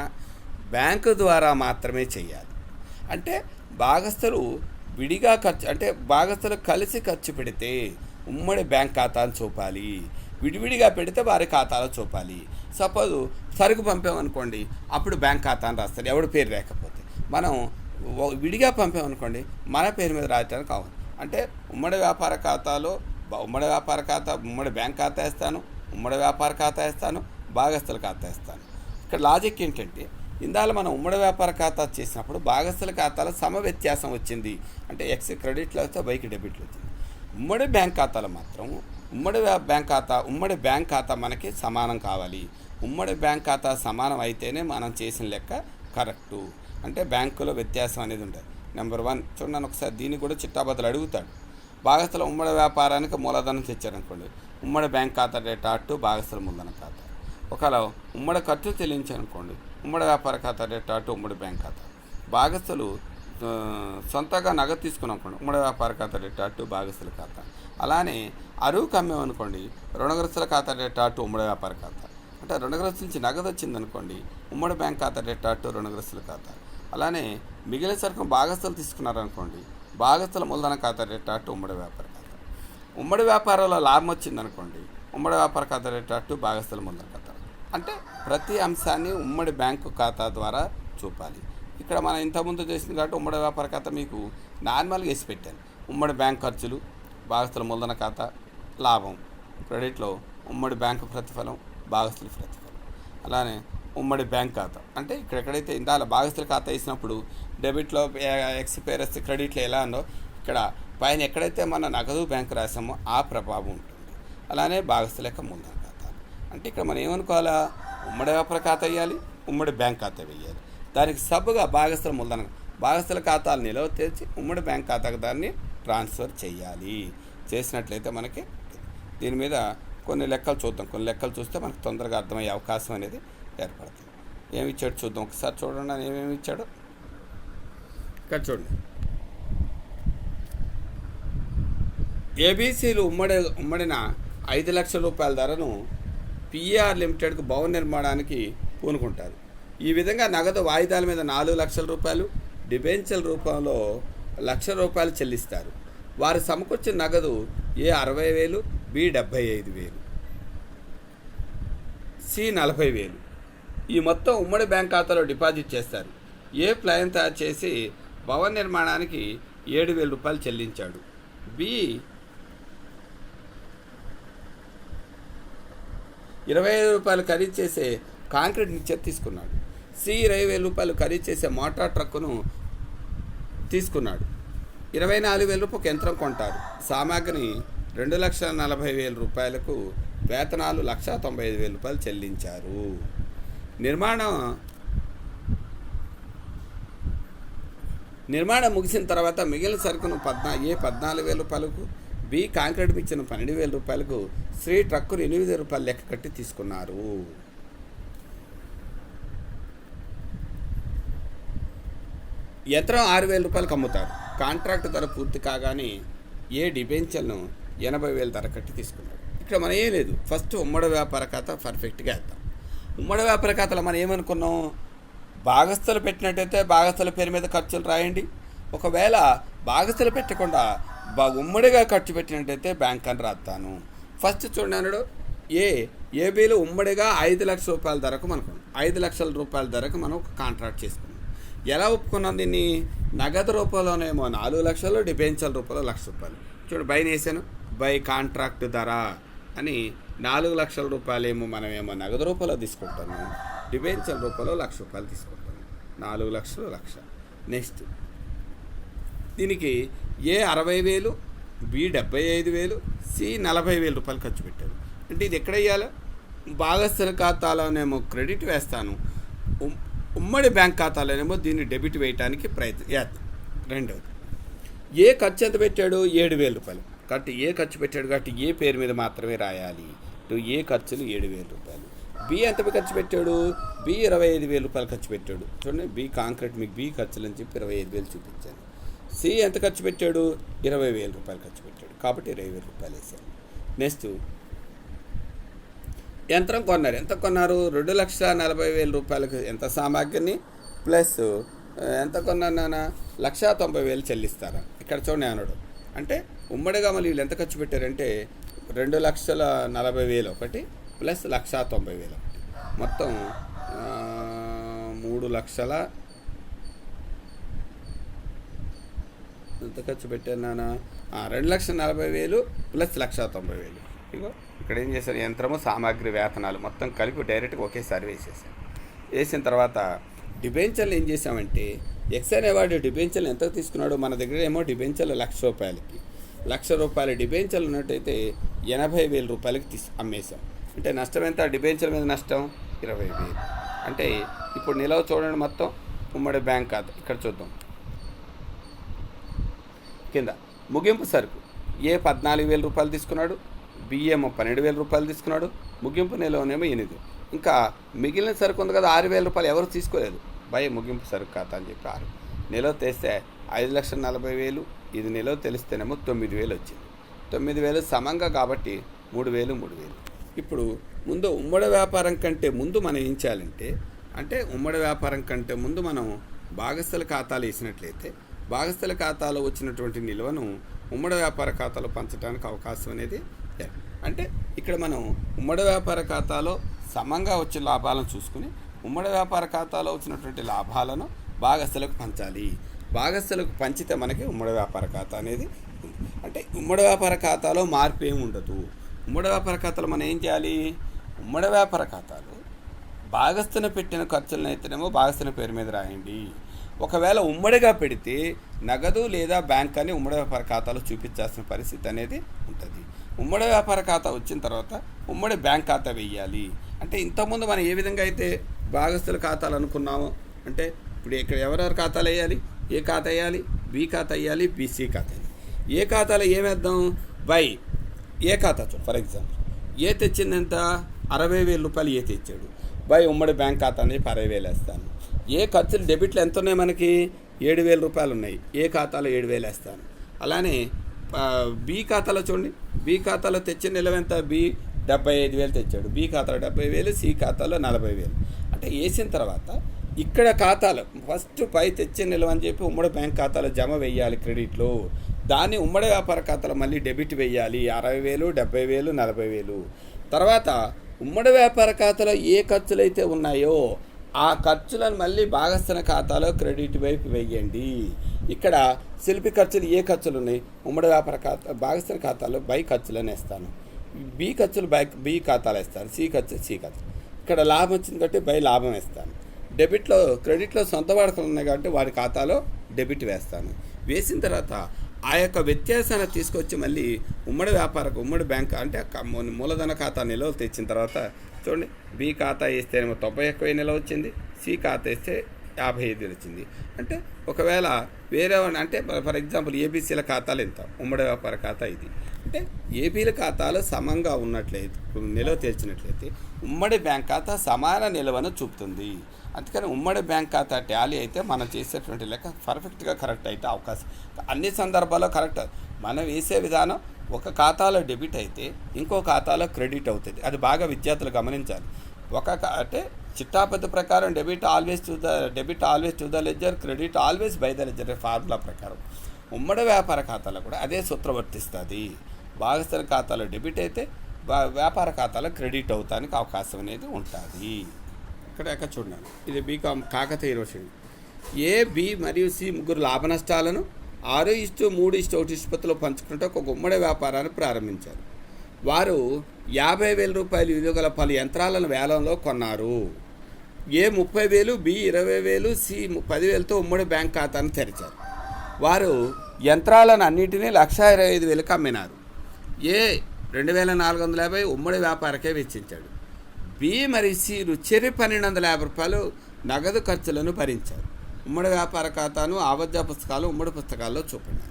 బ్యాంకు ద్వారా మాత్రమే చేయాలి. అంటే భాగస్థులు విడిగా ఖర్చు, అంటే భాగస్థులు కలిసి ఖర్చు పెడితే ఉమ్మడి బ్యాంక్ ఖాతాను చూపాలి, విడివిడిగా పెడితే వారి ఖాతాలో చూపాలి. సపోజ్ సరుకు పంపామనుకోండి, అప్పుడు బ్యాంక్ ఖాతా అని రాస్తారు, ఎవడి పేరు లేకపోతే. మనం విడిగా పంపామనుకోండి, మన పేరు మీద రాయటానికి కావాలి. అంటే ఉమ్మడి వ్యాపార ఖాతాలో ఉమ్మడి వ్యాపార ఖాతా, ఉమ్మడి బ్యాంక్ ఖాతా వేస్తాను, ఉమ్మడి వ్యాపార ఖాతా వేస్తాను, భాగస్థుల ఖాతా వేస్తాను. ఇక్కడ లాజిక్ ఏంటంటే, ఇందాల మనం ఉమ్మడి వ్యాపార ఖాతా చేసినప్పుడు భాగస్థుల ఖాతాలో సమ వ్యత్యాసం వచ్చింది, అంటే ఎక్స్ క్రెడిట్లో వస్తే వైకి డెబిట్లు వచ్చింది. ఉమ్మడి బ్యాంక్ ఖాతాలో మాత్రం ఉమ్మడి బ్యాంక్ ఖాతా మనకి సమానం కావాలి. ఉమ్మడి బ్యాంక్ ఖాతా సమానం అయితేనే మనం చేసిన లెక్క కరెక్టు. అంటే బ్యాంకులో వ్యత్యాసం అనేది ఉంటుంది. నెంబర్ 1 చూడండి ఒకసారి, దీన్ని కూడా చిట్టాబద్దలు అడుగుతాడు. భాగస్థుల ఉమ్మడి వ్యాపారానికి మూలధనం తెచ్చారనుకోండి, ఉమ్మడి బ్యాంక్ ఖాతా డేటా భాగస్థుల మూలధన ఖాతా. ఒకవేళ ఉమ్మడి ఖర్చు చెల్లించారనుకోండి, ఉమ్మడి వ్యాపార ఖాతా డేటా ఉమ్మడి బ్యాంక్ ఖాతా. భాగస్థులు సొంతగా నగదు తీసుకున్నామనుకోండి, ఉమ్మడి వ్యాపార ఖాతా డేటా భాగస్థుల ఖాతా. అలానే అరువుకు అమ్మేమనుకోండి, రుణగ్రస్తుల ఖాతా డేటా ఉమ్మడి వ్యాపార ఖాతా. అంటే రుణగ్రస్తుల నుంచి నగదు వచ్చిందనుకోండి, ఉమ్మడి బ్యాంక్ ఖాతా డేటా రుణగ్రస్తుల ఖాతా. అలానే మిగిలిన సరుకు భాగస్థులు తీసుకున్నారనుకోండి, భాగస్థుల మూలధన ఖాతా డేటా ఉమ్మడి వ్యాపార ఖాతా. ఉమ్మడి వ్యాపారంలో లాభం వచ్చిందనుకోండి, ఉమ్మడి వ్యాపార ఖాతా డేటా భాగస్థుల మూలధన ఖాతా. అంటే ప్రతి అంశాన్ని ఉమ్మడి బ్యాంకు ఖాతా ద్వారా చూపాలి. ఇక్కడ మనం ఇంతకుముందు చేసింది కాబట్టి ఉమ్మడి వ్యాపార ఖాతా మీకు నార్మల్గా వేసి పెట్టాను. ఉమ్మడి బ్యాంక్ ఖర్చులు, భాగస్థుల మూలధన ఖాతా, లాభం, క్రెడిట్లో ఉమ్మడి బ్యాంకు ప్రతిఫలం, భాగస్థుల ప్రతిఫలం. అలానే ఉమ్మడి బ్యాంక్ ఖాతా అంటే ఇక్కడెక్కడైతే ఇందాల భాగస్థుల ఖాతా వేసినప్పుడు డెబిట్లో ఎక్స్ పేరు వస్తే క్రెడిట్లో ఎలా ఉందో, ఇక్కడ పైన ఎక్కడైతే మన నగదు బ్యాంకు రాసామో ఆ ప్రభావం ఉంటుంది. అలానే భాగస్థుల యొక్క మూలధన ఖాతా. అంటే ఇక్కడ మనం ఏమనుకోవాలా, ఉమ్మడి వ్యాపార ఖాతా వేయాలి, ఉమ్మడి బ్యాంక్ ఖాతా వేయాలి. దానికి సబ్బుగా భాగస్థుల మూలధన, భాగస్థుల ఖాతాలు నిలవ తెచ్చి ఉమ్మడి బ్యాంక్ ఖాతాకు దాన్ని ట్రాన్స్ఫర్ చేయాలి. చేసినట్లయితే మనకి దీని మీద కొన్ని లెక్కలు చూద్దాం. కొన్ని లెక్కలు చూస్తే మనకు తొందరగా అర్థమయ్యే అవకాశం అనేది ఏర్పడుతుంది. ఏమి ఇచ్చాడు చూద్దాం. ఒకసారి చూడండి అని ఏమేమి ఇచ్చాడు. ఇక్కడ చూడండి, ఏబీసీలు ఉమ్మడిన 5 లక్షల రూపాయల ధరను పిఆర్ లిమిటెడ్కు భవన నిర్మాణానికి పూనుకుంటారు. ఈ విధంగా నగదు వాయిదాల మీద 4 లక్షల రూపాయలు, డిబెంచర్ల రూపంలో ₹1,00,000 చెల్లిస్తారు. వారు సమకూర్చిన నగదు ఏ 60,000, బి 75,000, సి 40,000. ఈ మొత్తం ఉమ్మడి బ్యాంక్ ఖాతాలో డిపాజిట్ చేస్తారు. ఏ ప్లాన్ తయారు చేసి భవన నిర్మాణానికి ₹7,000 చెల్లించాడు. బి 25,000 ఖరీదు చేసే కాంక్రీట్ మిక్చర్ తీసుకున్నాడు. సి 20,000 ఖరీదు చేసే మోటార్ ట్రక్కును తీసుకున్నాడు. ₹24,000 ఒక యంత్రం కొంటారు. సామాగ్రిని ₹2,40,000 వేతనాలు ₹1,95,000 చెల్లించారు. నిర్మాణం ముగిసిన తర్వాత మిగిలిన సరుకును ఏ ₹14,000, బి కాంక్రీట్ మిక్చర్ను 12,000 రూపాయలకు, శ్రీ ట్రక్కును 8,000 రూపాయలు లెక్క కట్టి తీసుకున్నారు. యంత్రం 6,000 రూపాయలకు అమ్ముతారు. కాంట్రాక్ట్ ధర పూర్తి కాగానే ఏ డిబెంచర్ను 80,000 ధర కట్టి తీసుకున్నాడు. ఇక్కడ మనం ఏం లేదు, ఫస్ట్ ఉమ్మడి వ్యాపార ఖాతా పర్ఫెక్ట్గా వేద్దాం. ఉమ్మడి వ్యాపార ఖాతాలో మనం ఏమనుకున్నాం, భాగస్థులు పెట్టినట్టయితే భాగస్థుల పేరు మీద ఖర్చులు రాయండి. ఒకవేళ భాగస్థులు పెట్టకుండా ఉమ్మడిగా ఖర్చు పెట్టినట్టయితే బ్యాంక్ అని రాస్తాను. ఫస్ట్ చూడండి, ఏబీలు ఉమ్మడిగా 5 లక్షల రూపాయల ధరకు మనకు 5 లక్షల రూపాయల ధరకు మనం ఒక కాంట్రాక్ట్ చేసుకున్నాం. ఎలా ఒప్పుకున్నాం దీన్ని? నగదు రూపంలోనేమో 4 లక్షలు, డిబెంచర్ల రూపంలో 1,00,000 రూపాయలు. చూడండి, బై వేసాను, బై కాంట్రాక్ట్ ధర అని 4 లక్షల రూపాయలేమో మనమేమో నగదు రూపంలో తీసుకుంటాను, డిబెంచర్ల రూపంలో 1,00,000 రూపాయలు తీసుకుంటాను. 4 లక్షలు 1,00,000. నెక్స్ట్ దీనికి ఏ 60,000, బి 75,000, సి 40,000 రూపాయలు ఖర్చు పెట్టారు. అంటే ఇది ఎక్కడ వేయాలి? భాగస్థుల ఖాతాలోనేమో క్రెడిట్ వేస్తాను, ఉమ్మడి బ్యాంక్ ఖాతాలోనేమో దీన్ని డెబిట్ వేయడానికి ప్రయత్నం. రెండవది, ఏ ఖర్చు ఎంత పెట్టాడు? 7,000 రూపాయలు. కాబట్టి ఏ ఖర్చు పెట్టాడు కాబట్టి ఏ పేరు మీద మాత్రమే రాయాలి. ఏ ఖర్చులు 7,000 రూపాయలు. బి ఎంత ఖర్చు పెట్టాడు? బి 25,000 రూపాయలు ఖర్చు పెట్టాడు. చూడండి, బి కాంక్రీట్ మీకు బి ఖర్చులు అని చెప్పి 25,000 చూపించాను. సి ఎంత ఖర్చు పెట్టాడు? 20,000 రూపాయలు ఖర్చు పెట్టాడు. కాబట్టి 20,000 రూపాయలు వేసాను. నెక్స్ట్ యంత్రం కొన్నారు. ఎంత కొన్నారు? 2,40,000 రూపాయలకు ఎంత సామాగ్రిని ప్లస్ ఎంత కొన్నాను నాన్న? 1,90,000 చెల్లిస్తారా? ఇక్కడ చూడండి అన్నాడు. అంటే ఉమ్మడిగా మళ్ళీ వీళ్ళు ఎంత ఖర్చు పెట్టారంటే 2,40,000 ఒకటి ప్లస్ 1,90,000 ఒకటి, మొత్తం 3 లక్షల ఎంత ఖర్చు పెట్టారు నాన్న? 2,40,000 ప్లస్ 1,90,000. ఇగో ఇక్కడ ఏం చేశారు, యంత్రము, సామాగ్రి, వేతనాలు మొత్తం కలిపి డైరెక్ట్గా ఒకేసారి వేసేసారు. వేసిన తర్వాత డిబెంచర్లు ఏం చేసామంటే, ఎక్స్ అనేవాడు డిబెంచర్లు ఎంత తీసుకున్నాడు? మన దగ్గర ఏమో డిబెంచర్లు 1,00,000 రూపాయలకి, 1,00,000 రూపాయల డిబెంచర్లు ఉన్నట్టయితే 80,000 రూపాయలకి అమ్మేశాం. అంటే నష్టం ఎంత? డిబెంచర్ మీద నష్టం 20,000. అంటే ఇప్పుడు నిలవ చూడండి, మొత్తం ఉమ్మడి బ్యాంక్ ఖాతా ఇక్కడ చూద్దాం. కింద ముగింపు సరుకు ఏ 14,000 రూపాయలు తీసుకున్నాడు, బియ్యేమో 12,000 రూపాయలు తీసుకున్నాడు, ముగింపు నిలవనేమో 8. ఇంకా మిగిలిన సరుకు ఉంది కదా 6,000 రూపాయలు ఎవరు తీసుకోలేదు. బై ముగింపు సరుకు ఖాతా అని చెప్పి 6 నిలవ తెస్తే 5,40,000. ఇది నిలవ తెలిస్తేనేమో 9,000 వచ్చింది. 9,000 సమంగా కాబట్టి 3,000. ఇప్పుడు ముందు ఉమ్మడి వ్యాపారం కంటే ముందు మనం ఏం చేయాలంటే, అంటే ఉమ్మడి వ్యాపారం కంటే ముందు మనం భాగస్థుల ఖాతాలు వేసినట్లయితే భాగస్థుల ఖాతాలో వచ్చినటువంటి నిల్వను ఉమ్మడి వ్యాపార ఖాతాలో పంచడానికి అవకాశం అనేది. అంటే ఇక్కడ మనం ఉమ్మడి వ్యాపార ఖాతాలో సమంగా వచ్చే లాభాలను చూసుకుని ఉమ్మడి వ్యాపార ఖాతాలో వచ్చినటువంటి లాభాలను భాగస్థులకు పంచాలి. భాగస్థులకు పంచితే మనకి ఉమ్మడి వ్యాపార ఖాతా అనేది ఉంది. అంటే ఉమ్మడి వ్యాపార ఖాతాలో మార్పు ఏమి ఉండదు. ఉమ్మడి వ్యాపార ఖాతాలో మనం ఏం చేయాలి? ఉమ్మడి వ్యాపార ఖాతాలో భాగస్థున పెట్టిన ఖర్చులను అయితేనేమో భాగస్థున పేరు మీద రాయండి. ఒకవేళ ఉమ్మడిగా పెడితే నగదు లేదా బ్యాంక్ అని ఉమ్మడి వ్యాపార ఖాతాలో చూపించాల్సిన పరిస్థితి అనేది ఉంటుంది. ఉమ్మడి వ్యాపార ఖాతా వచ్చిన తర్వాత ఉమ్మడి బ్యాంక్ ఖాతా వేయాలి. అంటే ఇంతకుముందు మనం ఏ విధంగా అయితే భాగస్థుల ఖాతాలు అనుకున్నామో, అంటే ఇప్పుడు ఇక్కడ ఎవరెవరు ఖాతాలు వేయాలి? ఏ ఖాతా వేయాలి? బి ఖాతా వేయాలి, బిసి ఖాతా వేయాలి. ఏ ఖాతాలో ఏమేద్దాం? బై ఏ ఖాతా చూడు. ఫర్ ఎగ్జాంపుల్ ఏ తెచ్చింది ఎంత? 60,000 రూపాయలు ఏ తెచ్చాడు. బై ఉమ్మడి బ్యాంక్ ఖాతా అని 60,000 వేస్తాను. ఏ ఖర్చులు డెబిట్లు ఎంత ఉన్నాయి మనకి? 7,000 రూపాయలు ఉన్నాయి. ఏ ఖాతాలో 7,000 వేస్తాను. అలానే బి ఖాతాలో చూడండి, బి ఖాతాలో తెచ్చిన నిలవ ఎంత? బి 75,000 తెచ్చాడు. బి ఖాతాలో 70,000, సి ఖాతాలో 40,000. అంటే వేసిన తర్వాత ఇక్కడ ఖాతాలో ఫస్ట్ పై తెచ్చిన నిలవ అని చెప్పి ఉమ్మడి బ్యాంక్ ఖాతాలో జమ వేయాలి క్రెడిట్లో. దాన్ని ఉమ్మడి వ్యాపార ఖాతాలో మళ్ళీ డెబిట్ వేయాలి. 60,000, 70,000, 40,000. తర్వాత ఉమ్మడి వ్యాపార ఖాతాలో ఏ ఖర్చులు అయితే ఉన్నాయో ఆ ఖర్చులను మళ్ళీ భాగస్థుల ఖాతాలో క్రెడిట్ వైపు వేయండి. ఇక్కడ శిల్పి ఖర్చులు ఏ ఖర్చులు ఉన్నాయి? ఉమ్మడి వ్యాపార ఖాతా భాగస్థుల ఖాతాలో బై ఖర్చులను వేస్తాను. బి ఖర్చులు బి ఖాతాలో వేస్తాను. సి ఖర్చు సి ఖర్చు. ఇక్కడ లాభం వచ్చింది కాబట్టి బై లాభం వేస్తాను. డెబిట్లో క్రెడిట్లో సొంత వాడకలు ఉన్నాయి కాబట్టి వాడి ఖాతాలో డెబిట్ వేస్తాను. వేసిన తర్వాత ఆ యొక్క వ్యత్యాసాన్ని తీసుకొచ్చి మళ్ళీ ఉమ్మడి బ్యాంక్ అంటే మూలధన ఖాతా నిల్వలు తెచ్చిన తర్వాత చూడండి, బి ఖాతా వేస్తేనేమో 91,000 నిల్వ వచ్చింది, సి ఖాతా వేస్తే 55,000 వచ్చింది. అంటే ఒకవేళ వేరే అంటే ఫర్ ఎగ్జాంపుల్ ఏబీసీల ఖాతాలు ఎంత? ఉమ్మడి వ్యాపార ఖాతా ఇది. అంటే ఏపీల ఖాతాలు సమంగా ఉన్నట్లయితే నిల్వ తేల్చినట్లయితే ఉమ్మడి బ్యాంక్ ఖాతా సమాన నిల్వను చూపుతుంది. అందుకని ఉమ్మడి బ్యాంక్ ఖాతా టాలీ అయితే మనం చేసేటువంటి లెక్క పర్ఫెక్ట్గా కరెక్ట్ అయితే అవకాశం అన్ని సందర్భాల్లో కరెక్ట్. మనం వేసే విధానం ఒక ఖాతాలో డెబిట్ అయితే ఇంకో ఖాతాలో క్రెడిట్ అవుతుంది. అది బాగా విద్యార్థులు గమనించాలి. అంటే చిట్టాపద్ధతి ప్రకారం debit always to the ledger, credit always by the ledger formula ప్రకారం ఉమ్మడి వ్యాపార ఖాతాలో కూడా అదే సూత్రం వర్తిస్తుంది. భాగస్థల ఖాతాలో డెబిట్ అయితే వ్యాపార ఖాతాలో క్రెడిట్ అవుతానికి అవకాశం అనేది ఉంటుంది. ఇక్కడ చూడండి, ఇది బీకామ్ కాకతీయ యూనివర్సిటీ. ఏ, బి మరియు సి ముగ్గురు లాభ నష్టాలను 6:3:1 నిష్పత్తిలో పంచుకుంటూ ఒక ఉమ్మడి వ్యాపారాన్ని ప్రారంభించారు. వారు 50,000 రూపాయలు విలువ గల పలు యంత్రాలను వేలంలో కొన్నారు. ఏ 30,000, బి 20,000, సి 10,000తో ఉమ్మడి బ్యాంక్ ఖాతాను తెరిచారు. వారు యంత్రాలను అన్నింటినీ 1,25,000కి అమ్మినారు. ఏ 2,450 ఉమ్మడి వ్యాపారకే వెచ్చించాడు. బి మరియు సిలు చెరి 1,250 రూపాయలు నగదు ఖర్చులను భరించారు. ఉమ్మడి వ్యాపార ఖాతాను ఆవద్య పుస్తకాలు ఉమ్మడి పుస్తకాల్లో చూపండి.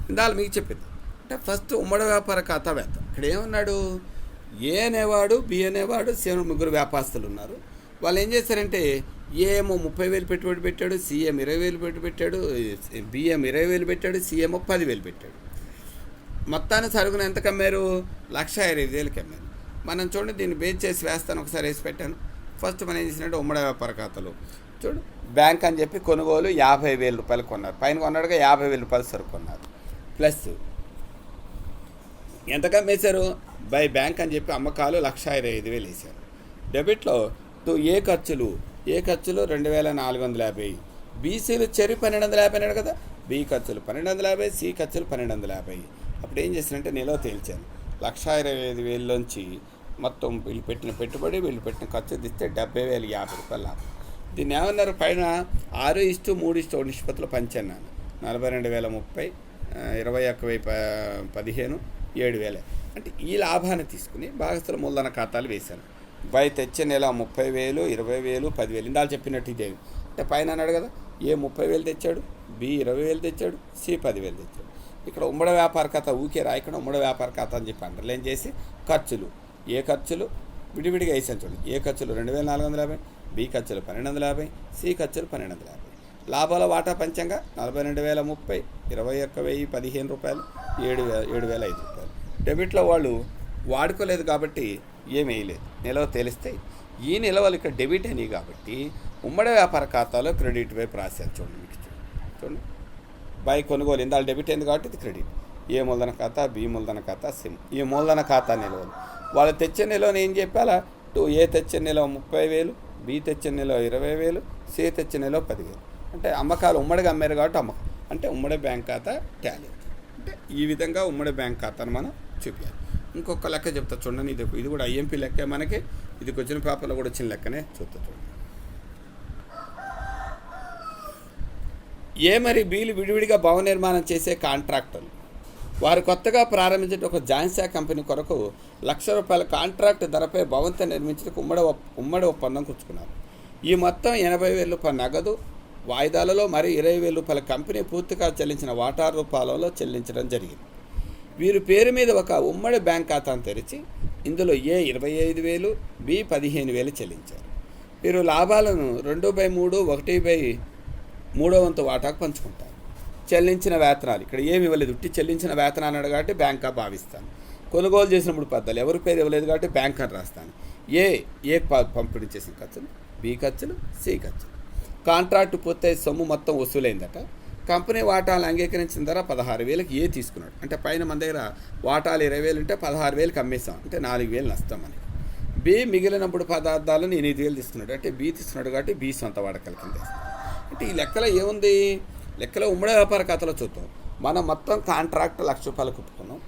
ఇందాక మీకు చెప్పింది అంటే ఫస్ట్ ఉమ్మడి వ్యాపార ఖాతా వేద్దాం. ఇక్కడ ఏమన్నాడు, ఏ అనేవాడు, బి అనేవాడు, సి ముగ్గురు వ్యాపారస్తులు ఉన్నారు. వాళ్ళు ఏం చేశారంటే ఏమో 30,000 పెట్టుబడి పెట్టాడు, సిఎం 20,000 పెట్టుబడి పెట్టాడు, బిఎం 20,000 పెట్టాడు, సిఎం 10,000 పెట్టాడు. మొత్తాన్ని సరుకును ఎంత కమ్మారు, 1,25,000కి అమ్మారు. మనం చూడండి, దీన్ని బేస్ చేసి వేస్తాను, ఒకసారి వేసి పెట్టాను. ఫస్ట్ మనం ఏం చేసినట్టు ఉమ్మడి వ్యాపార ఖాతాలో చూడు బ్యాంక్ అని చెప్పి కొనుగోలు 50,000 రూపాయలు కొన్నారు. పైన కొన్నాడుగా 50,000 రూపాయలు సరుకు కొన్నారు. ప్లస్ ఎంత కమ్మేశారు, బై బ్యాంక్ అని చెప్పి అమ్మకాలు 1,25,000 వేశారు. డెబిట్లో ఏ ఖర్చులు 2,450, బీసీలు చెరి 1,250 అన్నాడు కదా, బి ఖర్చులు 1,250, సి ఖర్చులు 1,250. అప్పుడు ఏం చేశారంటే నిల్వ తేల్చాను. 1,25,000లోంచి మొత్తం వీళ్ళు పెట్టిన పెట్టుబడి వీళ్ళు పెట్టిన ఖర్చు తీస్తే 70,050 రూపాయలు లాభం. దీన్ని ఏమన్నారు, పైన 6:3:1 నిష్పత్తిలో పంచన్నాను. 42,030, 21,015, 7,000. అంటే ఈ లాభాన్ని తీసుకుని భాగస్థుల మూలధన ఖాతాలు వేశాను. బై తెచ్చే నెల 30,000, 20,000, 10,000 ఇందాక చెప్పినట్టు ఇదే. అంటే పైన అన్నాడు కదా, ఏ 30,000 తెచ్చాడు, బి 20,000 తెచ్చాడు, సి 10,000 తెచ్చాడు. ఇక్కడ ఉమ్మడి వ్యాపార ఖాతా ఊకే రాయకుండా ఉమ్మడి వ్యాపార ఖాతా అని చెప్పి అండర్లైన్ చేసి ఖర్చులు, ఏ ఖర్చులు విడివిడిగా వేసాను చూడండి. ఏ ఖర్చులు 2,450, బి ఖర్చులు 1,250, సి ఖర్చులు 1,250. లాభాల వాటా పంచంగా 42,030, 21,015 రూపాయలు, 7,005 రూపాయలు. డెబిట్లో వాళ్ళు వాడుకోలేదు కాబట్టి ఏం వేయలేదు, నిల్వ తేలిస్తే ఈ నిల్వలు ఇక్కడ డెబిట్ అయినాయి కాబట్టి ఉమ్మడి వ్యాపార ఖాతాలో క్రెడిట్ వైపు రాశారు. చూడండి మీకు చూడండి, బై కొనుగోలు ఇందాక డెబిట్ అయింది కాబట్టి ఇది క్రెడిట్. ఏ మూలధన ఖాతా, బి మూలధన ఖాతా, సిమ్ ఈ మూలధన ఖాతా నిల్వలు. వాళ్ళు తెచ్చే నిల్వను ఏం చెప్పాలా, ఏ తెచ్చే నిల్వ 30,000, బి తెచ్చే నిల్వ 20,000, సి తెచ్చే నిల్వ 10,000. అంటే అమ్మకాలు ఉమ్మడిగా అమ్మారు కాబట్టి అమ్మకం అంటే ఉమ్మడి బ్యాంక్ ఖాతా టాలీ. అంటే ఈ విధంగా ఉమ్మడి బ్యాంక్ ఖాతాను మనం చూపించాలి. ఇంకొక లెక్క చెప్తా చూడండి, ఇది కూడా ఐఎంపీ లెక్క, మనకి ఇది క్వశ్చన్ పేపర్లో కూడా వచ్చిన లెక్కనే చూస్తా చూడండి. ఏ మరి బీలు విడివిడిగా భవన నిర్మాణం చేసే కాంట్రాక్టర్లు వారు కొత్తగా ప్రారంభించిన ఒక జాన్సా కంపెనీ కొరకు ₹1,00,000 కాంట్రాక్ట్ ధరపై భవంతి నిర్మించడానికి ఉమ్మడి ఒప్పందం కూర్చుకున్నారు. ఈ మొత్తం 80,000 రూపాయల నగదు వాయిదాలలో మరి 20,000 రూపాయల కంపెనీ పూర్తిగా చెల్లించిన వాటా రూపాలలో చెల్లించడం జరిగింది. వీరి పేరు మీద ఒక ఉమ్మడి బ్యాంక్ ఖాతాను తెరిచి ఇందులో ఏ 25,000, బి 15,000 చెల్లించారు. వీరు లాభాలను 2/3, 1/3 వాటాకు పంచుకుంటారు. చెల్లించిన వేతనాలు ఇక్కడ ఏమి ఇవ్వలేదు, ఉట్టి చెల్లించిన వేతనాన్ని అన్నాడు కాబట్టి బ్యాంక్గా భావిస్తాను. కొనుగోలు చేసినప్పుడు పద్దాలు ఎవరి పేరు ఇవ్వలేదు కాబట్టి బ్యాంక్ అని రాస్తాను. ఏ పంపిణీ చేసిన ఖర్చులు, బి ఖర్చులు, సి ఖర్చులు. కాంట్రాక్టు పూర్తయి సొమ్ము మొత్తం వసూలైందట. కంపెనీ వాటాలు అంగీకరించిన ధర 16,000కి ఏ తీసుకున్నాడు. అంటే పైన మన దగ్గర వాటాలు 20,000 ఉంటే 16,000కి అమ్మేస్తాం, అంటే 4,000 నష్టం మనకి. బి మిగిలినప్పుడు పదార్థాలను 8,000 తీసుకున్నాడు, అంటే బి తీసుకున్నాడు కాబట్టి బి సొంత వాడకల కింద వేస్తాం. అంటే ఈ లెక్కలో ఏముంది, లెక్కలో ఉమ్మడి వ్యాపార ఖాతాలో చూద్దాం. మనం మొత్తం కాంట్రాక్ట్ ₹1,00,000 కుట్టుకున్నాం,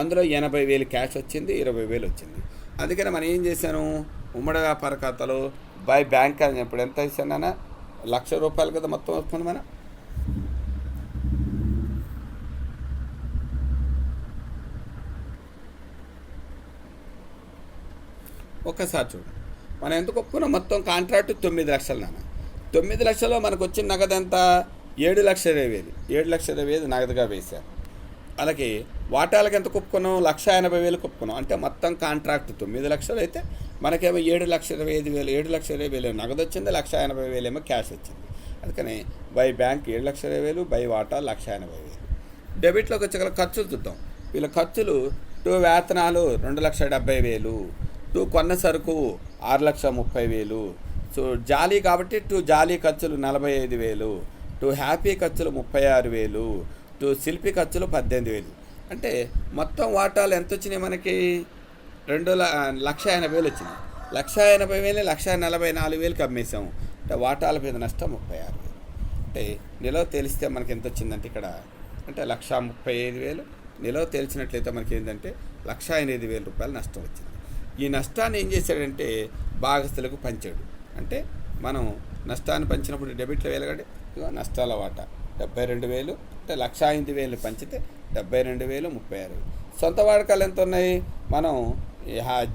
అందులో 80,000 క్యాష్ వచ్చింది, 20,000 వచ్చింది. అందుకని మనం ఏం చేశాను, ఉమ్మడి వ్యాపార ఖాతాలో బై బ్యాంక్ అని ఇప్పుడు ఎంత ఇచ్చానన్నా ₹1,00,000 కదా మొత్తం వస్తుంది. మనం ఒక్కసారి చూడండి, మనం ఎంత ఒప్పుకున్నాం, మొత్తం కాంట్రాక్ట్ 9 లక్షలు నాన్న. 9 లక్షల్లో మనకు వచ్చిన నగదు ఎంత, 7,20,000. 7,20,000 నగదుగా వేశారు. అలాగే వాటాలకు ఎంత కొప్పుకున్నాం, 1,80,000 కొప్పుకున్నాం. అంటే మొత్తం కాంట్రాక్ట్ 9 లక్షలు అయితే మనకేమో 7,25,000 7,20,000 నగదు వచ్చింది, 1,80,000 ఏమో క్యాష్ వచ్చింది. అందుకని బై బ్యాంక్ 7,20,000, బై వాటా 1,80,000. డెబిట్లోకి వచ్చే ఖర్చులు చూద్దాం. వీళ్ళ ఖర్చులు 2 వేతనాలు 2,70,000, 2 కొన్న సరుకు 6,30,000, సో జాలీ కాబట్టి 2 జాలీ ఖర్చులు 45,000, 2 హ్యాపీ ఖర్చులు 36,000, 2 శిల్పి ఖర్చులు 18,000. అంటే మొత్తం వాటాలు ఎంత వచ్చినాయి మనకి, 1,80,000 వచ్చినాయి. 1,80,000 1,44,000కి అమ్మేసాము. అంటే వాటాల మీద నష్టం 36,000. అంటే నిలవ తేలిస్తే మనకి ఎంత వచ్చిందంటే ఇక్కడ అంటే 1,35,000. నిలవ తేల్చినట్లయితే మనకి ఏంటంటే 1,08,000 రూపాయలు నష్టం వచ్చింది. ఈ నష్టాన్ని ఏం చేశాడంటే భాగస్తులకు పంచాడు. అంటే మనం నష్టాన్ని పంచినప్పుడు డెబిట్లో వేయగండి, నష్టాల వాటా 72,000. అంటే 1,08,000 పంచితే 72,000, 36,000. సొంత వాడకాలు ఎంత ఉన్నాయి, మనం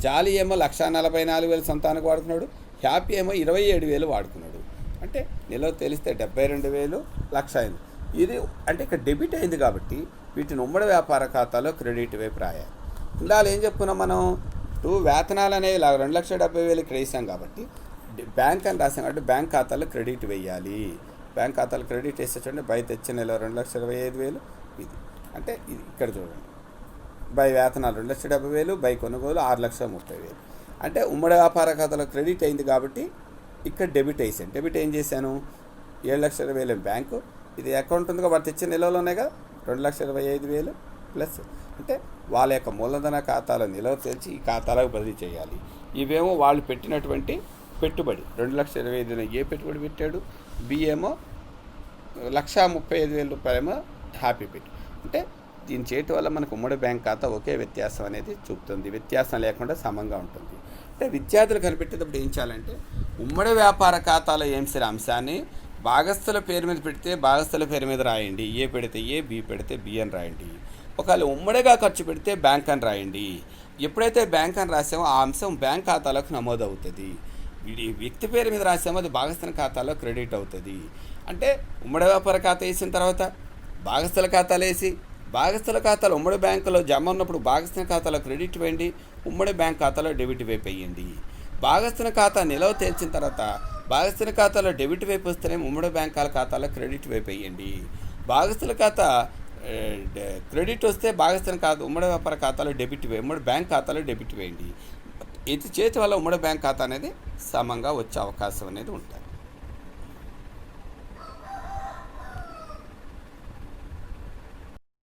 జాలీ ఏమో 1,44,000 సొంతానికి వాడుకున్నాడు, హ్యాపీ ఏమో 27,000 వాడుకున్నాడు. అంటే నిలవ తెలిస్తే 72,000, 1,00,000. ఇది అంటే ఇక్కడ డెబిట్ అయింది కాబట్టి వీటిని ఉమ్మడి వ్యాపార ఖాతాలో క్రెడిట్ వైపు రాయాలి. ఇందాక ఏం చెప్పుకున్నాం మనం, 2 వేతనాలు అనేవి 2,70,000 ఇక్కడ వేసాం కాబట్టి బ్యాంక్ అని రాసాం కాబట్టి బ్యాంక్ ఖాతాలో క్రెడిట్ వేయాలి. బ్యాంక్ ఖాతాలో క్రెడిట్ వేస్తే చూడండి, బై తెచ్చిన నెల 2,25,000 ఇది. అంటే ఇది ఇక్కడ చూడండి, బై వేతనాలు 2,70,000, బై కొనుగోలు 6,30,000. అంటే ఉమ్మడి వ్యాపార ఖాతాలో క్రెడిట్ అయింది కాబట్టి ఇక్కడ డెబిట్ వేసాను. డెబిట్ ఏం చేశాను, 7,20,000 బ్యాంకు, ఇది అకౌంట్ ఉంది కాబట్టి తెచ్చిన నిల్వలు ఉన్నాయి కదా, 2,25,000 ప్లస్ అంటే వాళ్ళ యొక్క మూలధన ఖాతాలో నిల్వ తెచ్చి ఈ ఖాతాలకు బదిలీ చేయాలి. ఇవేమో వాళ్ళు పెట్టినటువంటి పెట్టుబడి. 2,25,000 ఏ పెట్టుబడి పెట్టాడు, బి ఏమో 1,35,000 రూపాయలేమో హ్యాపీ పెట్టి. అంటే దీని చేయటం వల్ల మనకు ఉమ్మడి బ్యాంక్ ఖాతా ఒకే వ్యత్యాసం అనేది చూపుతుంది, వ్యత్యాసం లేకుండా సమంగా ఉంటుంది. అంటే విద్యార్థులు కనిపెట్టేటప్పుడు ఏం చేయాలంటే ఉమ్మడి వ్యాపార ఖాతాలో ఏం సరే అంశాన్ని భాగస్థుల పేరు మీద పెడితే భాగస్థుల పేరు మీద రాయండి, ఏ పెడితే ఏ, బి పెడితే బి అని రాయండి. ఒకవేళ ఉమ్మడిగా ఖర్చు పెడితే బ్యాంక్ అని రాయండి. ఎప్పుడైతే బ్యాంక్ అని రాసామో ఆ అంశం బ్యాంక్ ఖాతాలోకి నమోదు అవుతుంది. వ్యక్తి పేరు మీద రాసామో అది భాగస్థుల ఖాతాలో క్రెడిట్ అవుతుంది. అంటే ఉమ్మడి వ్యాపార ఖాతా వేసిన తర్వాత భాగస్థుల ఖాతాలు వేసి భాగస్థుల ఖాతాలో ఉమ్మడి బ్యాంకులో జమ ఉన్నప్పుడు భాగస్థుల ఖాతాలో క్రెడిట్ వేయండి, ఉమ్మడి బ్యాంక్ ఖాతాలో డెబిట్ వైపు వేయండి. భాగస్థుల ఖాతా నిలవ తేల్చిన తర్వాత భాగస్థుల ఖాతాలో డెబిట్ వైపు వస్తేనే ఉమ్మడి బ్యాంకుల ఖాతాలో క్రెడిట్ వైపు వేయండి. భాగస్థుల ఖాతా క్రెడిట్ వస్తే భాగస్థుల ఖాతా ఉమ్మడి వ్యాపార ఖాతాలో డెబిట్ ఉమ్మడి బ్యాంక్ ఖాతాలో డెబిట్ వేయండి. ఇది చేతి వల్ల ఉమ్మడి బ్యాంక్ ఖాతా అనేది సమంగా వచ్చే అవకాశం అనేది ఉంటుంది.